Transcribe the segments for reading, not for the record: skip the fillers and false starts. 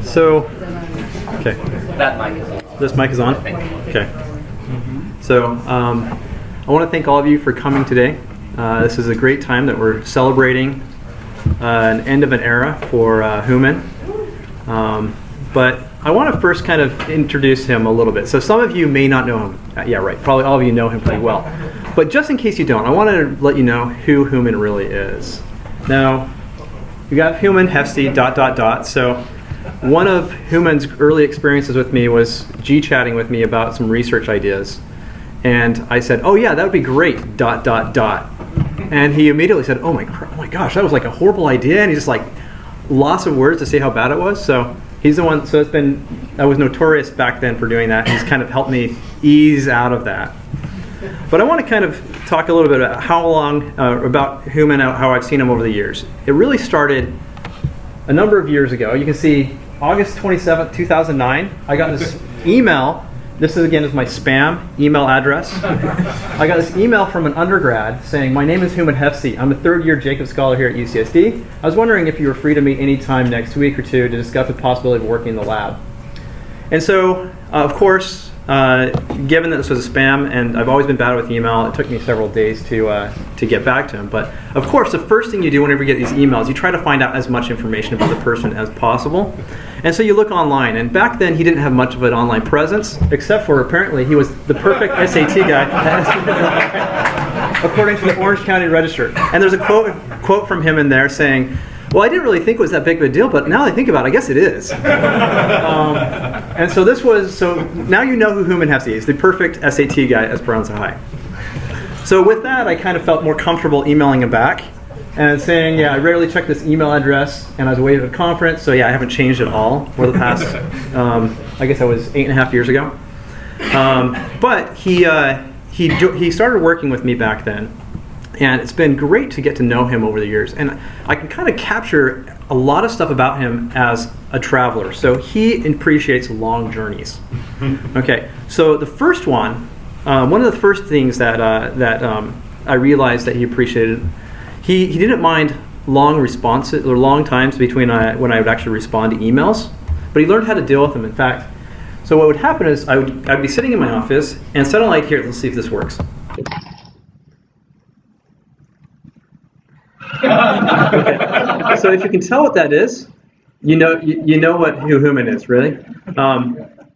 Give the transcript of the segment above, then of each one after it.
So, okay. That mic is on. This mic is on? Okay. So, I want to thank all of you for coming today. This is a great time that we're celebrating an end of an era for Human. But I want to first kind of introduce him a little bit. So some of you may not know him. Yeah, right. Probably all of you know him pretty well. But just in case you don't, I want to let you know who Human really is. Now, you got Human, Ph.D., ... So one of Human's early experiences with me was G-chatting with me about some research ideas. And I said, oh yeah, that would be great, ... And he immediately said, oh my gosh, that was like a horrible idea. And he just like lots of words to say how bad it was. So he's the one, so I was notorious back then for doing that. He's kind of helped me ease out of that. But I want to kind of talk a little bit about about Human, how I've seen him over the years. It really started a number of years ago. You can see August 27th, 2009. I got this email. This is my spam email address. I got this email from an undergrad saying, my name is Human Hefsey. I'm a third-year Jacob Scholar here at UCSD. I was wondering if you were free to meet any time next week or two to discuss the possibility of working in the lab. And so, of course, given that this was a spam, and I've always been bad with email, it took me several days to get back to him. But of course, the first thing you do whenever you get these emails, you try to find out as much information about the person as possible. And so you look online, and back then he didn't have much of an online presence, except for apparently he was the perfect SAT guy, according to the Orange County Register. And there's a quote from him in there saying, well, I didn't really think it was that big of a deal, but now I think about it, I guess it is. And so now you know who Human Hefsey is, the perfect SAT guy at Esperanza High. So with that, I kind of felt more comfortable emailing him back and saying, yeah, I rarely check this email address, and I was away at a conference, so yeah, I haven't changed at all for the past, I guess that was 8.5 years ago. But he started working with me back then. And it's been great to get to know him over the years. And I can kind of capture a lot of stuff about him as a traveler. So he appreciates long journeys. Okay, so the first one of the first things that I realized that he appreciated, he didn't mind long responses or long times between when I would actually respond to emails, but he learned how to deal with them. In fact, so what would happen is I'd be sitting in my office and suddenly here, let's see if this works. Okay. So if you can tell what that is, you know who Human is, really.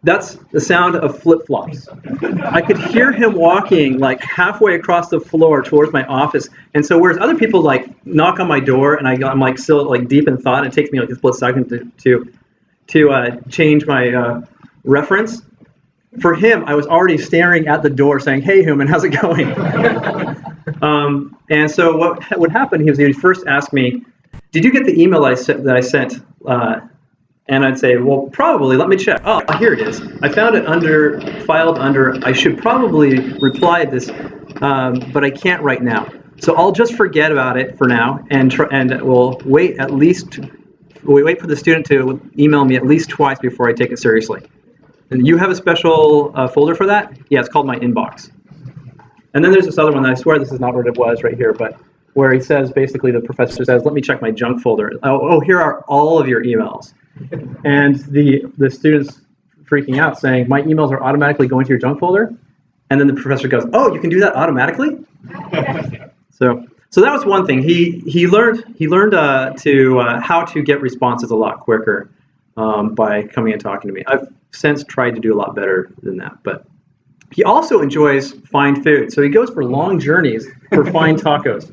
That's the sound of flip-flops. I could hear him walking like halfway across the floor towards my office, and so whereas other people like knock on my door and I'm like still like deep in thought, it takes me like a split second to change my reference. For him, I was already staring at the door saying, hey Human, how's it going? And so what would happen, he would first ask me, did you get the email that I sent? And I'd say, well, probably, let me check. Oh, here it is. I found it filed under, I should probably reply this, but I can't right now. So I'll just forget about it for now, and we'll wait for the student to email me at least twice before I take it seriously. And you have a special folder for that? Yeah, it's called my inbox. And then there's this other one, I swear this is not what it was right here, but where he says, basically the professor says, let me check my junk folder. Oh, here are all of your emails. And the student's freaking out saying, my emails are automatically going to your junk folder? And then the professor goes, oh, you can do that automatically? So that was one thing. He learned how to get responses a lot quicker by coming and talking to me. I've since tried to do a lot better than that, but he also enjoys fine food, so he goes for long journeys for fine tacos.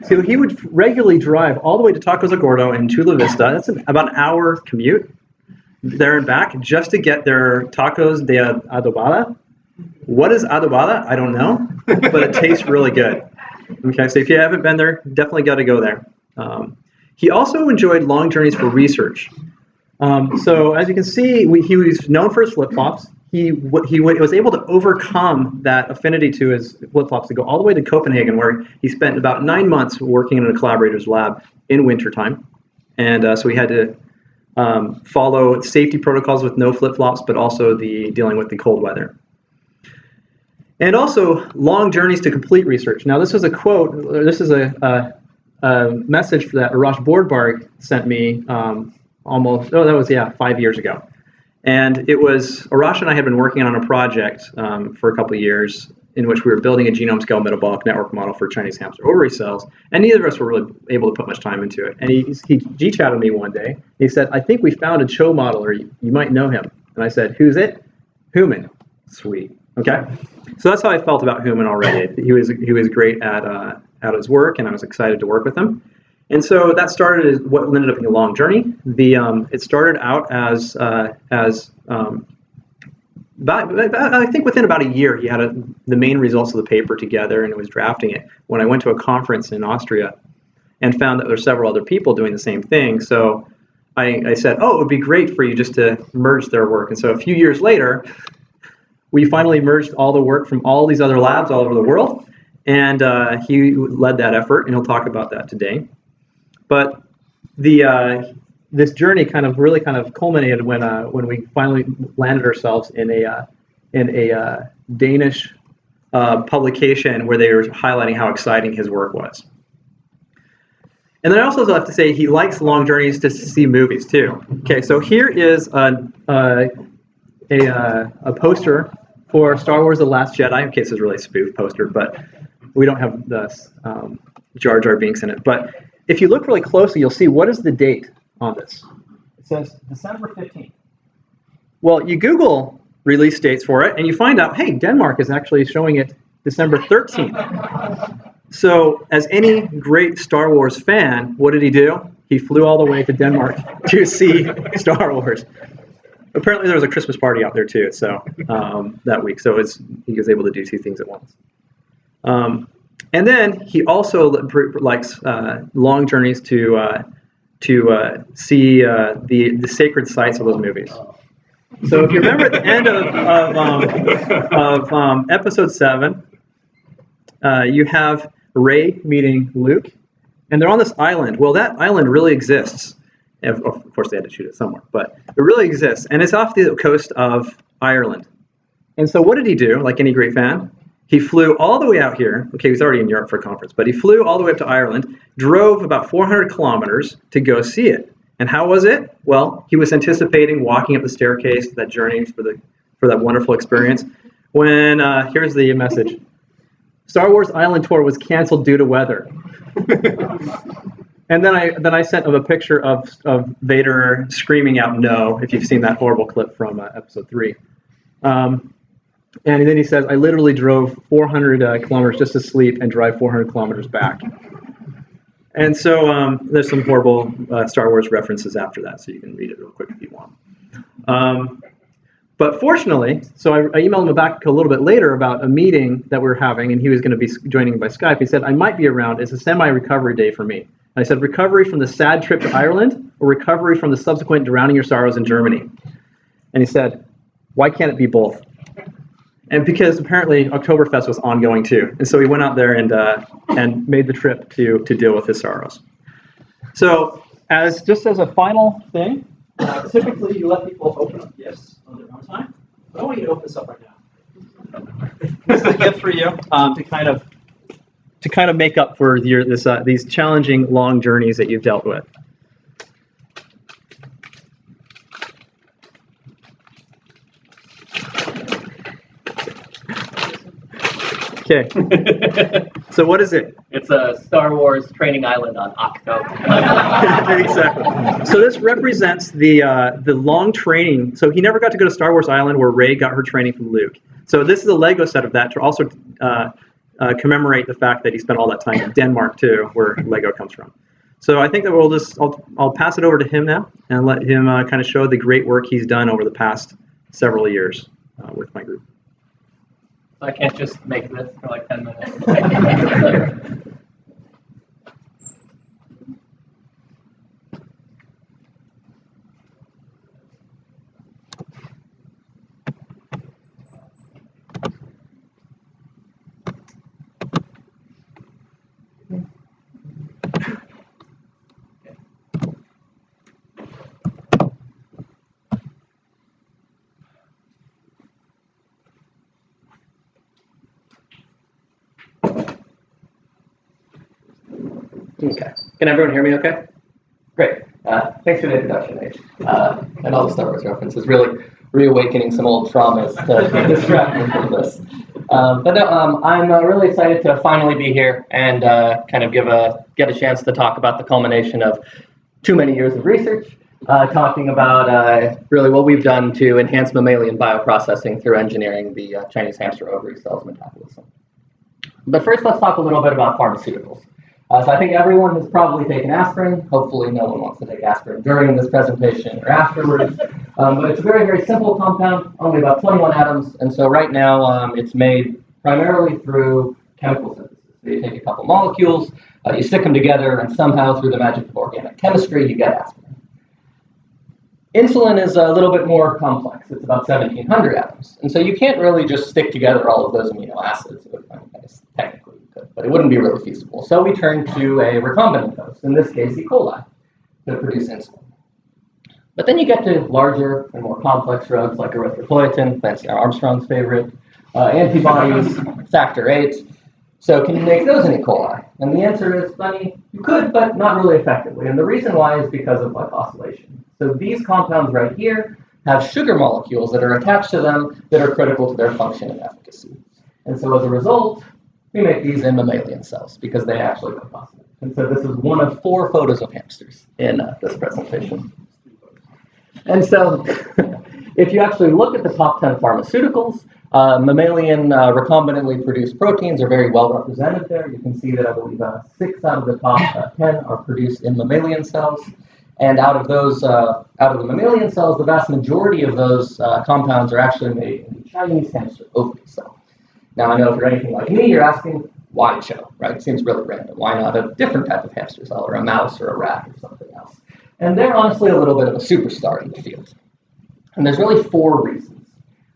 So he would regularly drive all the way to Tacos El Gordo in Chula Vista. That's about an hour commute there and back just to get their tacos de adobada. What is adobada? I don't know, but it tastes really good. Okay, so if you haven't been there, definitely got to go there. He also enjoyed long journeys for research. So as you can see, he was known for his flip-flops. He was able to overcome that affinity to his flip-flops to go all the way to Copenhagen, where he spent about 9 months working in a collaborator's lab in wintertime. And so he had to follow safety protocols with no flip-flops, but also dealing with the cold weather. And also long journeys to complete research. Now this is a quote, this is a a message that Arash Boardbarg sent me almost, that was, 5 years ago. And it was, Arash and I had been working on a project for a couple of years in which we were building a genome-scale metabolic network model for Chinese hamster ovary cells, and neither of us were really able to put much time into it. And he G-chatted me one day. He said, I think we found a CHO modeler. You might know him. And I said, who's it? Human. Sweet. Okay. So that's how I felt about Human already. He was great at his work, and I was excited to work with him. And so that started as what ended up being a long journey. It started out as I think within about a year, he had the main results of the paper together and was drafting it. When I went to a conference in Austria and found that there were several other people doing the same thing, so I said, oh, it would be great for you just to merge their work. And so a few years later, we finally merged all the work from all these other labs all over the world, and he led that effort, and he'll talk about that today. But this journey really culminated when we finally landed ourselves in a Danish publication where they were highlighting how exciting his work was. And then I also have to say he likes long journeys to see movies too. Okay, so here is a poster for Star Wars: The Last Jedi. Okay, this is really a spoof poster, but we don't have the Jar Jar Binks in it. But if you look really closely, you'll see what is the date on this. It says December 15th. Well, you Google release dates for it, and you find out, hey, Denmark is actually showing it December 13th. So, as any great Star Wars fan, what did he do? He flew all the way to Denmark to see Star Wars. Apparently, there was a Christmas party out there too, so that week. So he was able to do two things at once. And then he also likes long journeys to see the sacred sites of those movies. So if you remember at the end of episode 7, you have Rey meeting Luke, and they're on this island. Well, that island really exists. Of course, they had to shoot it somewhere, but it really exists, and it's off the coast of Ireland. And so what did he do, like any great fan? He flew all the way out here. Okay, he was already in Europe for a conference, but he flew all the way up to Ireland, drove about 400 kilometers to go see it. And how was it? Well, he was anticipating walking up the staircase, that journey for that wonderful experience, when here's the message. Star Wars Island Tour was canceled due to weather. And then I sent him a picture of Vader screaming out no, if you've seen that horrible clip from episode 3. And then he says, I literally drove 400 kilometers just to sleep and drive 400 kilometers back. And so there's some horrible Star Wars references after that, so you can read it real quick if you want. But fortunately, so I emailed him back a little bit later about a meeting that we were having, and he was going to be joining by Skype. He said, I might be around. It's a semi-recovery day for me. And I said, recovery from the sad trip to Ireland or recovery from the subsequent drowning your sorrows in Germany? And he said, why can't it be both? And because apparently Oktoberfest was ongoing too. And so he went out there and made the trip to deal with his sorrows. So just as a final thing, typically you let people open up gifts on their own time. But I want you to open this up right now. This is a gift for you to kind of make up for these challenging long journeys that you've dealt with. Okay. So what is it? It's a Star Wars training island on Octo. Exactly. So this represents the long training. So he never got to go to Star Wars Island where Rey got her training from Luke. So this is a Lego set of that to also commemorate the fact that he spent all that time in Denmark too, where Lego comes from. So I think that I'll pass it over to him now and let him kind of show the great work he's done over the past several years with my group. So I can't just make this for like 10 minutes. Okay. Can everyone hear me okay? Great. Thanks for the introduction, H. And all the Star Wars references, really reawakening some old traumas to distract me from this. But no, I'm really excited to finally be here and kind of get a chance to talk about the culmination of too many years of research, talking about really what we've done to enhance mammalian bioprocessing through engineering the Chinese hamster ovary cell's metabolism. But first, let's talk a little bit about pharmaceuticals. So I think everyone has probably taken aspirin. Hopefully no one wants to take aspirin during this presentation or afterwards. But it's a very, very simple compound, only about 21 atoms. And so right now it's made primarily through chemical synthesis. So you take a couple molecules, you stick them together, and somehow through the magic of organic chemistry, you get aspirin. Insulin is a little bit more complex. It's about 1,700 atoms. And so you can't really just stick together all of those amino acids. I guess technically you could, but it wouldn't be really feasible. So we turn to a recombinant host, in this case E. coli, to produce insulin. But then you get to larger and more complex drugs like erythropoietin, Lance Armstrong's favorite, antibodies, factor VIII. So can you make those in E. coli? And the answer is, you could, but not really effectively. And the reason why is because of glycosylation. So these compounds right here have sugar molecules that are attached to them that are critical to their function and efficacy. And so as a result, we make these in mammalian cells because they actually glycosylate. And so this is one of 4 photos of hamsters in this presentation. And so if you actually look at the top 10 pharmaceuticals, mammalian recombinantly produced proteins are very well represented there. You can see that I believe 6 out of the top 10 are produced in mammalian cells. And out of the mammalian cells, the vast majority of those compounds are actually made in the Chinese hamster ovary cell. Now, I know if you're anything like me, you're asking, why CHO, right? It seems really random. Why not a different type of hamster cell, or a mouse, or a rat, or something else? And they're honestly a little bit of a superstar in the field. And there's really 4 reasons.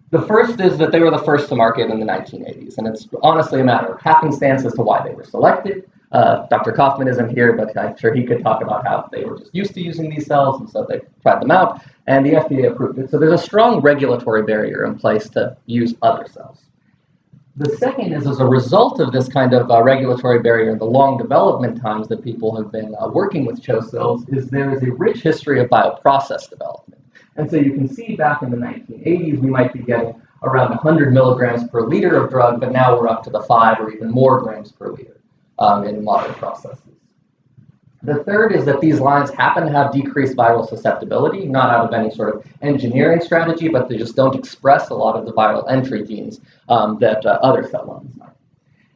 The first is that they were the first to market in the 1980s, and it's honestly a matter of happenstance as to why they were selected. Dr. Kaufman isn't here, but I'm sure he could talk about how they were just used to using these cells, and so they tried them out, and the FDA approved it. So there's a strong regulatory barrier in place to use other cells. The second is, as a result of this kind of regulatory barrier, the long development times that people have been working with CHO cells, is there is a rich history of bioprocess development. And so you can see back in the 1980s, we might be getting around 100 milligrams per liter of drug, but now we're up to the 5 or even more grams per liter in modern processes. The third is that these lines happen to have decreased viral susceptibility, not out of any sort of engineering strategy, but they just don't express a lot of the viral entry genes that other cell lines might.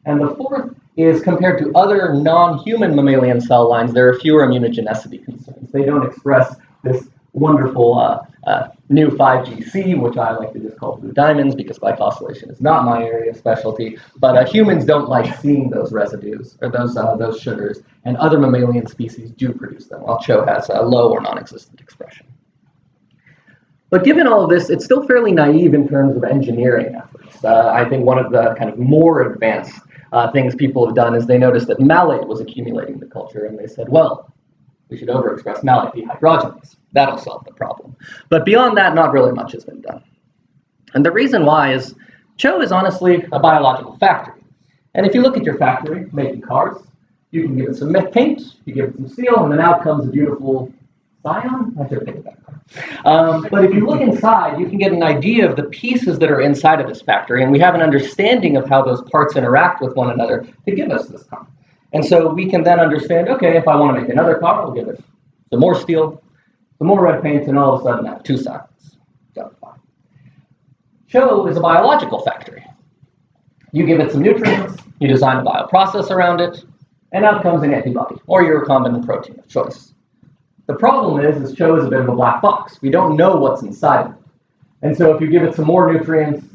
And the fourth is, compared to other non-human mammalian cell lines, there are fewer immunogenicity concerns. They don't express this wonderful new 5GC, which I like to just call blue diamonds because glycosylation is not my area of specialty. But humans don't like seeing those residues or those sugars, and other mammalian species do produce them, while CHO has a low or non-existent expression. But given all of this, it's still fairly naive in terms of engineering efforts. I think one of the kind of more advanced things people have done is they noticed that malate was accumulating in the culture, and they said, well, we should overexpress malate dehydrogenase. That'll solve the problem. But beyond that, not really much has been done. And the reason why is CHO is honestly a biological factory. And if you look at your factory making cars, you can give it some paint, you give it some steel, and then out comes a beautiful Scion. I should think about that. But if you look inside, you can get an idea of the pieces that are inside of this factory, and we have an understanding of how those parts interact with one another to give us this car. And so we can then understand, okay, if I want to make another car, I'll give it some more steel, some more red paint, and all of a sudden I have 2 sides. CHO is a biological factory. You give it some nutrients, you design a bioprocess around it, and out comes an antibody, or your recombinant protein of choice. The problem is CHO is a bit of a black box. We don't know what's inside of it. And so if you give it some more nutrients,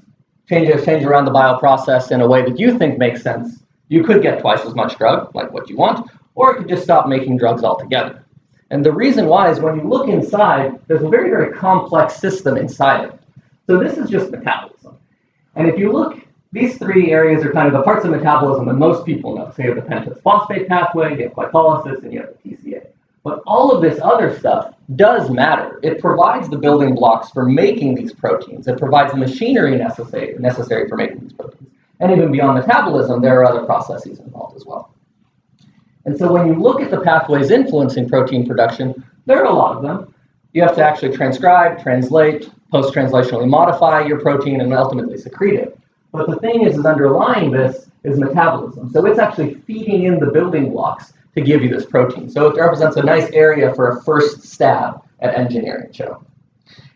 change around the bioprocess in a way that you think makes sense, you could get twice as much drug, like what you want, or it could just stop making drugs altogether. And the reason why is when you look inside, there's a very, very complex system inside of it. So this is just metabolism. And if you look, these 3 areas are kind of the parts of metabolism that most people know. So you have the pentose phosphate pathway, you have glycolysis, and you have the PCA. But all of this other stuff does matter. It provides the building blocks for making these proteins. It provides the machinery necessary for making these proteins. And even beyond metabolism, there are other processes involved as well. And so when you look at the pathways influencing protein production, there are a lot of them. You have to actually transcribe, translate, post-translationally modify your protein, and ultimately secrete it. But the thing is underlying this is metabolism. So it's actually feeding in the building blocks to give you this protein. So it represents a nice area for a first stab at engineering show.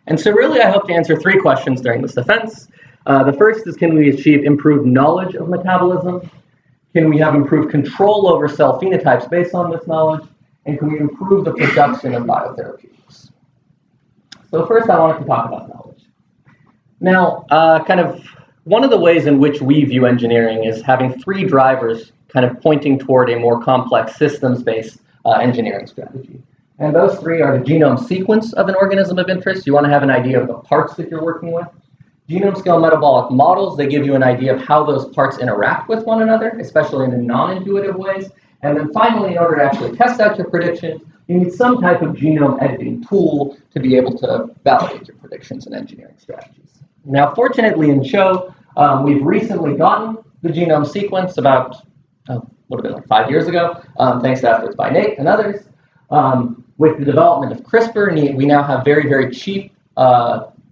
And so really I hope to answer 3 questions during this defense. The first is, can we achieve improved knowledge of metabolism? Can we have improved control over cell phenotypes based on this knowledge? And can we improve the production of biotherapeutics? So first I wanted to talk about knowledge. Now, one of the ways in which we view engineering is having 3 drivers kind of pointing toward a more complex systems-based engineering strategy. And those 3 are the genome sequence of an organism of interest. You want to have an idea of the parts that you're working with. Genome scale metabolic models, they give you an idea of how those parts interact with one another, especially in non-intuitive ways. And then finally, in order to actually test out your predictions, you need some type of genome editing tool to be able to validate your predictions and engineering strategies. Now, fortunately in CHO, we've recently gotten the genome sequence about, would have been like 5 years ago, thanks to efforts by Nate and others. With the development of CRISPR, we now have very, very cheap,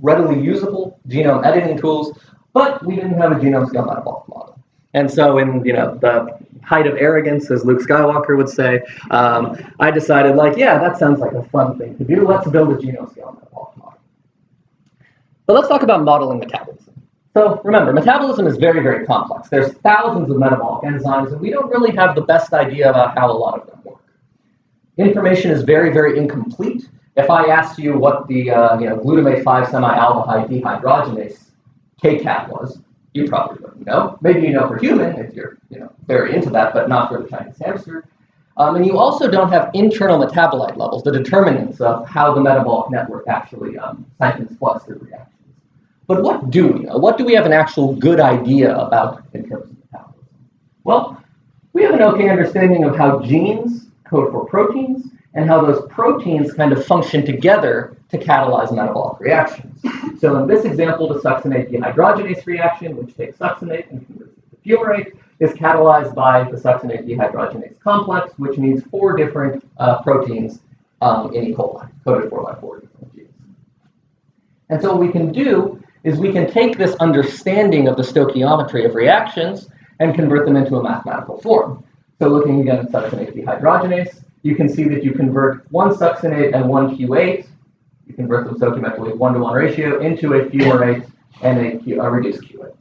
readily usable genome editing tools, but we didn't have a genome scale metabolic model. And so in the height of arrogance, as Luke Skywalker would say, I decided that sounds like a fun thing to do. Let's build a genome scale metabolic model. But let's talk about modeling metabolism. So remember, metabolism is very, very complex. There's thousands of metabolic enzymes, and we don't really have the best idea about how a lot of them work. Information is very, very incomplete. If I asked you what the glutamate 5-semi-aldehyde dehydrogenase KCAT was, you probably wouldn't know. Maybe you know for human if you're very into that, but not for the Chinese hamster. And you also don't have internal metabolite levels, the determinants of how the metabolic network actually cycles flux through reactions. But what do we know? What do we have an actual good idea about in terms of metabolism? Well, we have an okay understanding of how genes code for proteins and how those proteins kind of function together to catalyze metabolic reactions. So in this example, the succinate dehydrogenase reaction, which takes succinate and converts it to fumarate, is catalyzed by the succinate dehydrogenase complex, which needs 4 different proteins in E. coli, coded for by 4 different genes. And so what we can do is we can take this understanding of the stoichiometry of reactions and convert them into a mathematical form. So looking again at succinate dehydrogenase, you can see that you convert 1 succinate and 1 Q8, you convert them stoichiometrically 1-to-1 ratio into a fumarate and a reduced Q8.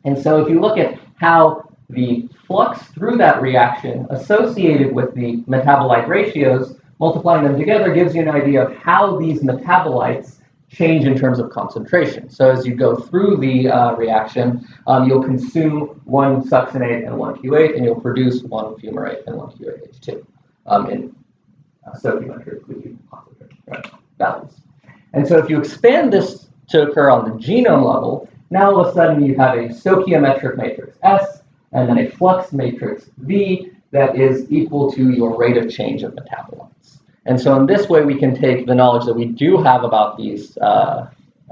And so if you look at how the flux through that reaction associated with the metabolite ratios, multiplying them together gives you an idea of how these metabolites change in terms of concentration. So as you go through the reaction, you'll consume 1 succinate and 1 Q8, and you'll produce 1 fumarate and 1 Q8H2 in stoichiometrically positive values. And so if you expand this to occur on the genome level, now all of a sudden you have a stoichiometric matrix S and then a flux matrix V that is equal to your rate of change of metabolites. And so in this way, we can take the knowledge that we do have about these,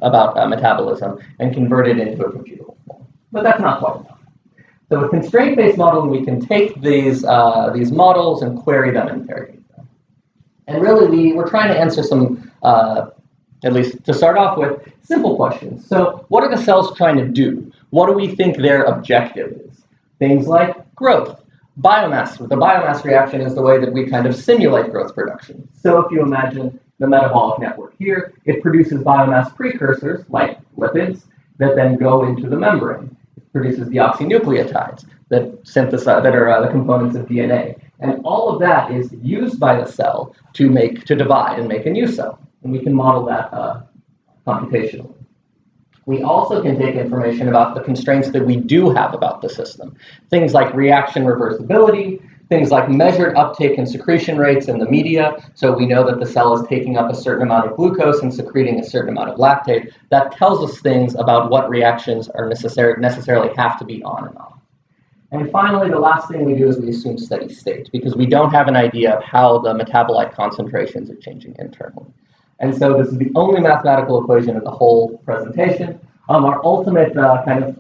metabolism and convert it into a computable form. But that's not quite enough. So with constraint-based modeling, we can take these models and query them and interrogate them. And really, we're trying to answer some, at least to start off with, simple questions. So what are the cells trying to do? What do we think their objective is? Things like growth. Biomass. The biomass reaction is the way that we kind of simulate growth production. So if you imagine the metabolic network here, it produces biomass precursors, like lipids, that then go into the membrane. It produces deoxynucleotides that are the components of DNA. And all of that is used by the cell to divide and make a new cell. And we can model that computationally. We also can take information about the constraints that we do have about the system. Things like reaction reversibility, things like measured uptake and secretion rates in the media. So we know that the cell is taking up a certain amount of glucose and secreting a certain amount of lactate. That tells us things about what reactions are necessarily have to be on and off. And finally, the last thing we do is we assume steady state because we don't have an idea of how the metabolite concentrations are changing internally. And so this is the only mathematical equation of the whole presentation. Our ultimate kind of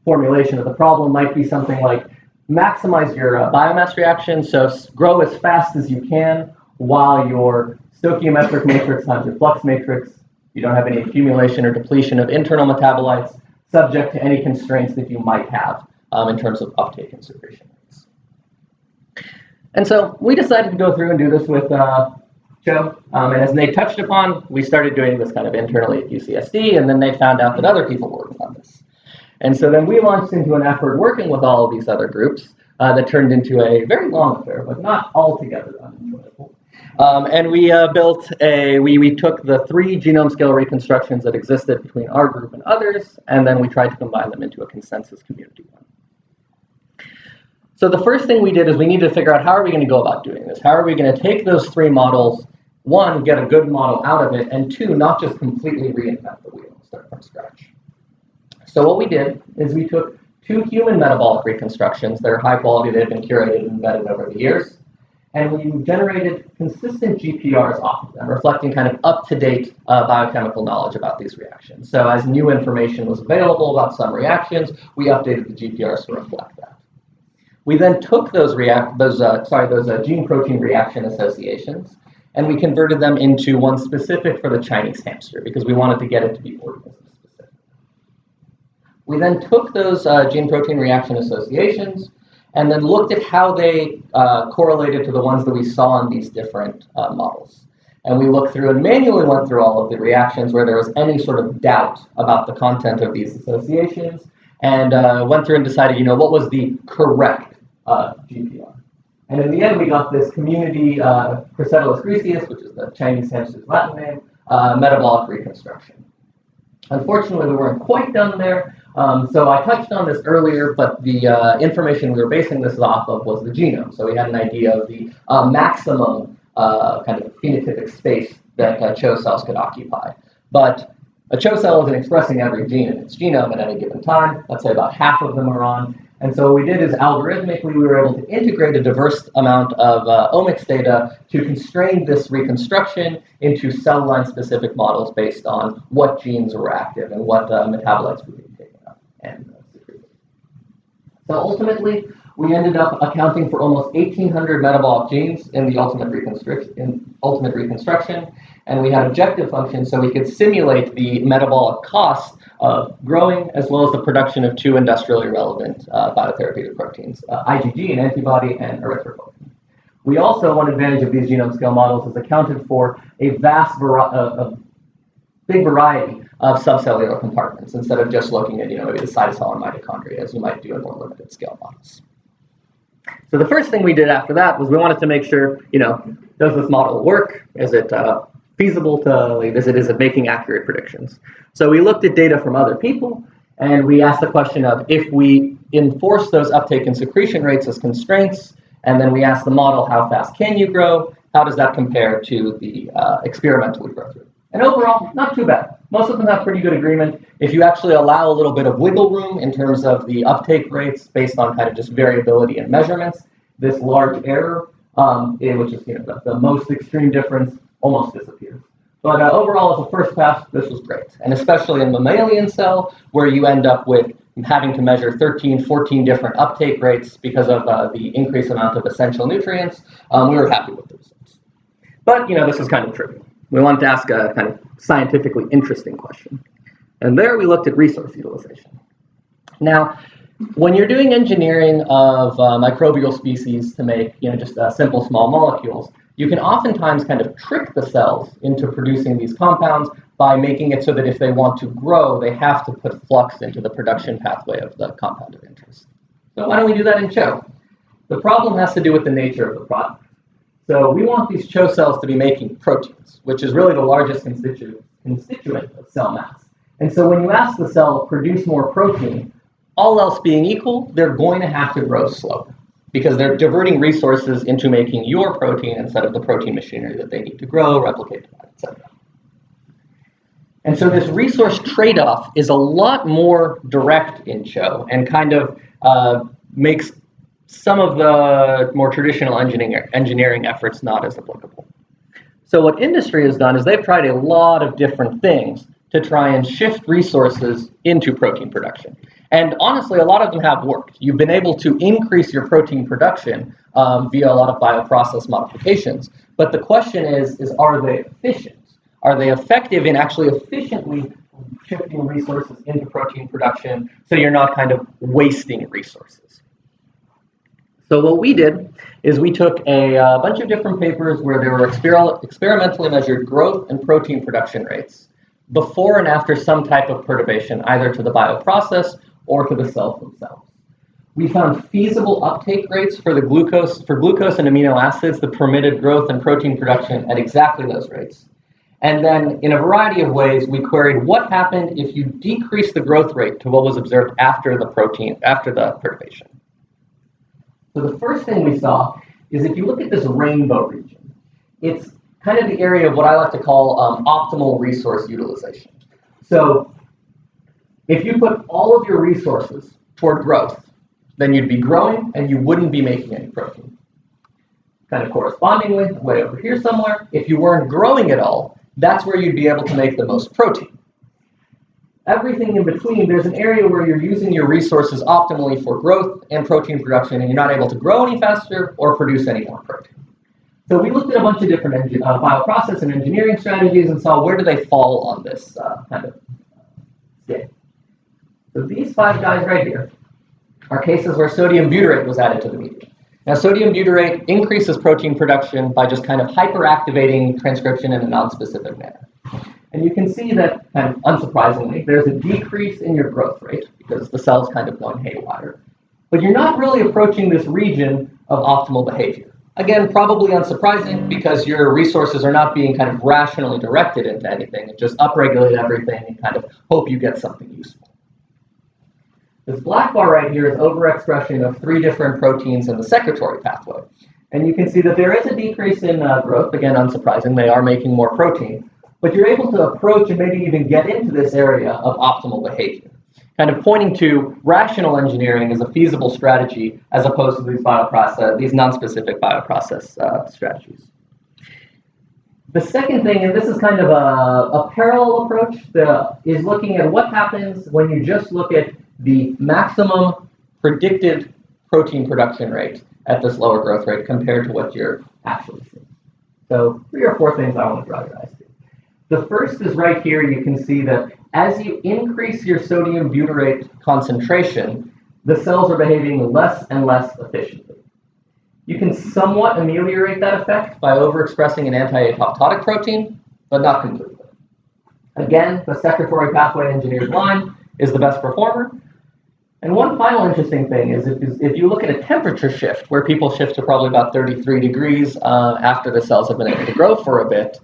formulation of the problem might be something like maximize your biomass reaction, so grow as fast as you can while your stoichiometric matrix has your flux matrix. You don't have any accumulation or depletion of internal metabolites, subject to any constraints that you might have in terms of uptake and secretion rates. And so we decided to go through and do this with Joe. And as Nate touched upon, we started doing this kind of internally at UCSD, and then Nate found out that other people were working on this. And so then we launched into an effort working with all of these other groups that turned into a very long affair, but not altogether unenjoyable. And we we took the 3 genome scale reconstructions that existed between our group and others, and then we tried to combine them into a consensus community one. So the first thing we did is we needed to figure out how are we going to go about doing this? How are we going to take those 3 models, 1, get a good model out of it, and 2, not just completely reinvent the wheel and start from scratch. So what we did is we took 2 human metabolic reconstructions that are high quality, that have been curated and vetted over the years, and we generated consistent GPRs off of them, reflecting kind of up-to-date biochemical knowledge about these reactions. So as new information was available about some reactions, we updated the GPRs to reflect that. We then took those gene-protein reaction associations, and we converted them into one specific for the Chinese hamster, because we wanted to get it to be organism specific. We then took those gene-protein reaction associations and then looked at how they correlated to the ones that we saw in these different models. And we looked through and manually went through all of the reactions where there was any sort of doubt about the content of these associations, and went through and decided, what was the correct GPR. And in the end, we got this community Chrysellus griseus, which is the Chinese hamster's Latin name, metabolic reconstruction. Unfortunately, we weren't quite done there. So I touched on this earlier, but the information we were basing this off of was the genome. So we had an idea of the maximum kind of phenotypic space that CHO cells could occupy. But a CHO cell isn't expressing every gene in its genome at any given time. Let's say about half of them are on. And so what we did is algorithmically, we were able to integrate a diverse amount of omics data to constrain this reconstruction into cell line specific models based on what genes were active and what metabolites were being taken up and secreted. So ultimately, we ended up accounting for almost 1,800 metabolic genes in the ultimate reconstruction, and we had objective functions so we could simulate the metabolic cost of growing, as well as the production of 2 industrially relevant biotherapeutic proteins, IgG, an antibody, and erythropoietin. We also, one advantage of these genome scale models is accounted for a big variety of subcellular compartments instead of just looking at, maybe the cytosol and mitochondria, as you might do in more limited scale models. So the first thing we did after that was we wanted to make sure, does this model work? Is it feasible to, is it making accurate predictions? So we looked at data from other people, and we asked the question of if we enforce those uptake and secretion rates as constraints, and then we asked the model, how fast can you grow? How does that compare to the experimental growth rate? And overall, not too bad. Most of them have pretty good agreement. If you actually allow a little bit of wiggle room in terms of the uptake rates based on kind of just variability in measurements, this large error, which is the most extreme difference, almost disappears. But overall, as a first pass, this was great. And especially in mammalian cell, where you end up with having to measure 13, 14 different uptake rates because of the increased amount of essential nutrients, we were happy with the results. But, this is kind of trivial. We wanted to ask a kind of scientifically interesting question. And there we looked at resource utilization. Now, when you're doing engineering of microbial species to make, just simple small molecules, you can oftentimes kind of trick the cells into producing these compounds by making it so that if they want to grow, they have to put flux into the production pathway of the compound of interest. So why don't we do that in CHO? The problem has to do with the nature of the product. So we want these CHO cells to be making proteins, which is really the largest constituent of cell mass. And so when you ask the cell to produce more protein, all else being equal, they're going to have to grow slower, because they're diverting resources into making your protein instead of the protein machinery that they need to grow, replicate, etc. And so this resource trade-off is a lot more direct in CHO and kind of makes some of the more traditional engineering efforts not as applicable. So what industry has done is they've tried a lot of different things to try and shift resources into protein production. And honestly, a lot of them have worked. You've been able to increase your protein production via a lot of bioprocess modifications. But the question is are they efficient? Are they effective in actually efficiently shifting resources into protein production so you're not kind of wasting resources? So what we did is we took a bunch of different papers where there were experimentally measured growth and protein production rates before and after some type of perturbation, either to the bioprocess or to the cells themselves. We found feasible uptake rates for glucose and amino acids that permitted growth and protein production at exactly those rates. And then in a variety of ways, we queried what happened if you decrease the growth rate to what was observed after the perturbation. So the first thing we saw is if you look at this rainbow region, it's kind of the area of what I like to call optimal resource utilization. So if you put all of your resources toward growth, then you'd be growing and you wouldn't be making any protein. Kind of correspondingly, way over here somewhere, if you weren't growing at all, that's where you'd be able to make the most protein. Everything in between, there's an area where you're using your resources optimally for growth and protein production, and you're not able to grow any faster or produce any more protein. So we looked at a bunch of different bioprocess and engineering strategies and saw where do they fall on this kind of scale. So these 5 guys right here are cases where sodium butyrate was added to the medium. Now, sodium butyrate increases protein production by just kind of hyperactivating transcription in a non-specific manner. And you can see that, kind of unsurprisingly, there's a decrease in your growth rate because the cell's kind of going haywire. But you're not really approaching this region of optimal behavior. Again, probably unsurprising because your resources are not being kind of rationally directed into anything and just upregulate everything and kind of hope you get something useful. This black bar right here is overexpression of 3 different proteins in the secretory pathway. And you can see that there is a decrease in growth. Again, unsurprising, they are making more protein. But you're able to approach and maybe even get into this area of optimal behavior, kind of pointing to rational engineering as a feasible strategy as opposed to these non-specific bioprocess strategies. The second thing, and this is kind of a parallel approach, is looking at what happens when you just look at the maximum predicted protein production rate at this lower growth rate compared to what you're actually seeing. So 3 or 4 things I want to draw your eyes to. The first is right here. You can see that as you increase your sodium butyrate concentration, the cells are behaving less and less efficiently. You can somewhat ameliorate that effect by overexpressing an anti-apoptotic protein, but not completely. Again, the secretory pathway engineered line is the best performer. And one final interesting thing is if you look at a temperature shift, where people shift to probably about 33 degrees after the cells have been able to grow for a bit,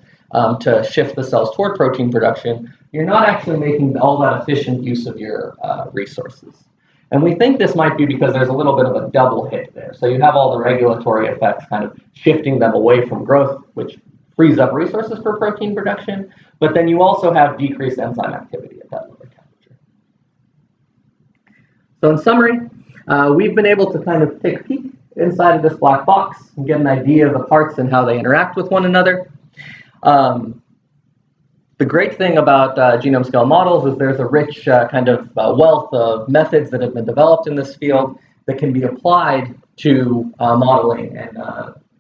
to shift the cells toward protein production, you're not actually making all that efficient use of your resources. And we think this might be because there's a little bit of a double hit there. So you have all the regulatory effects kind of shifting them away from growth, which frees up resources for protein production, but then you also have decreased enzyme activity at that lower temperature. So in summary, we've been able to kind of take a peek inside of this black box and get an idea of the parts and how they interact with one another. The great thing about genome scale models is there's a rich kind of wealth of methods that have been developed in this field that can be applied to modeling and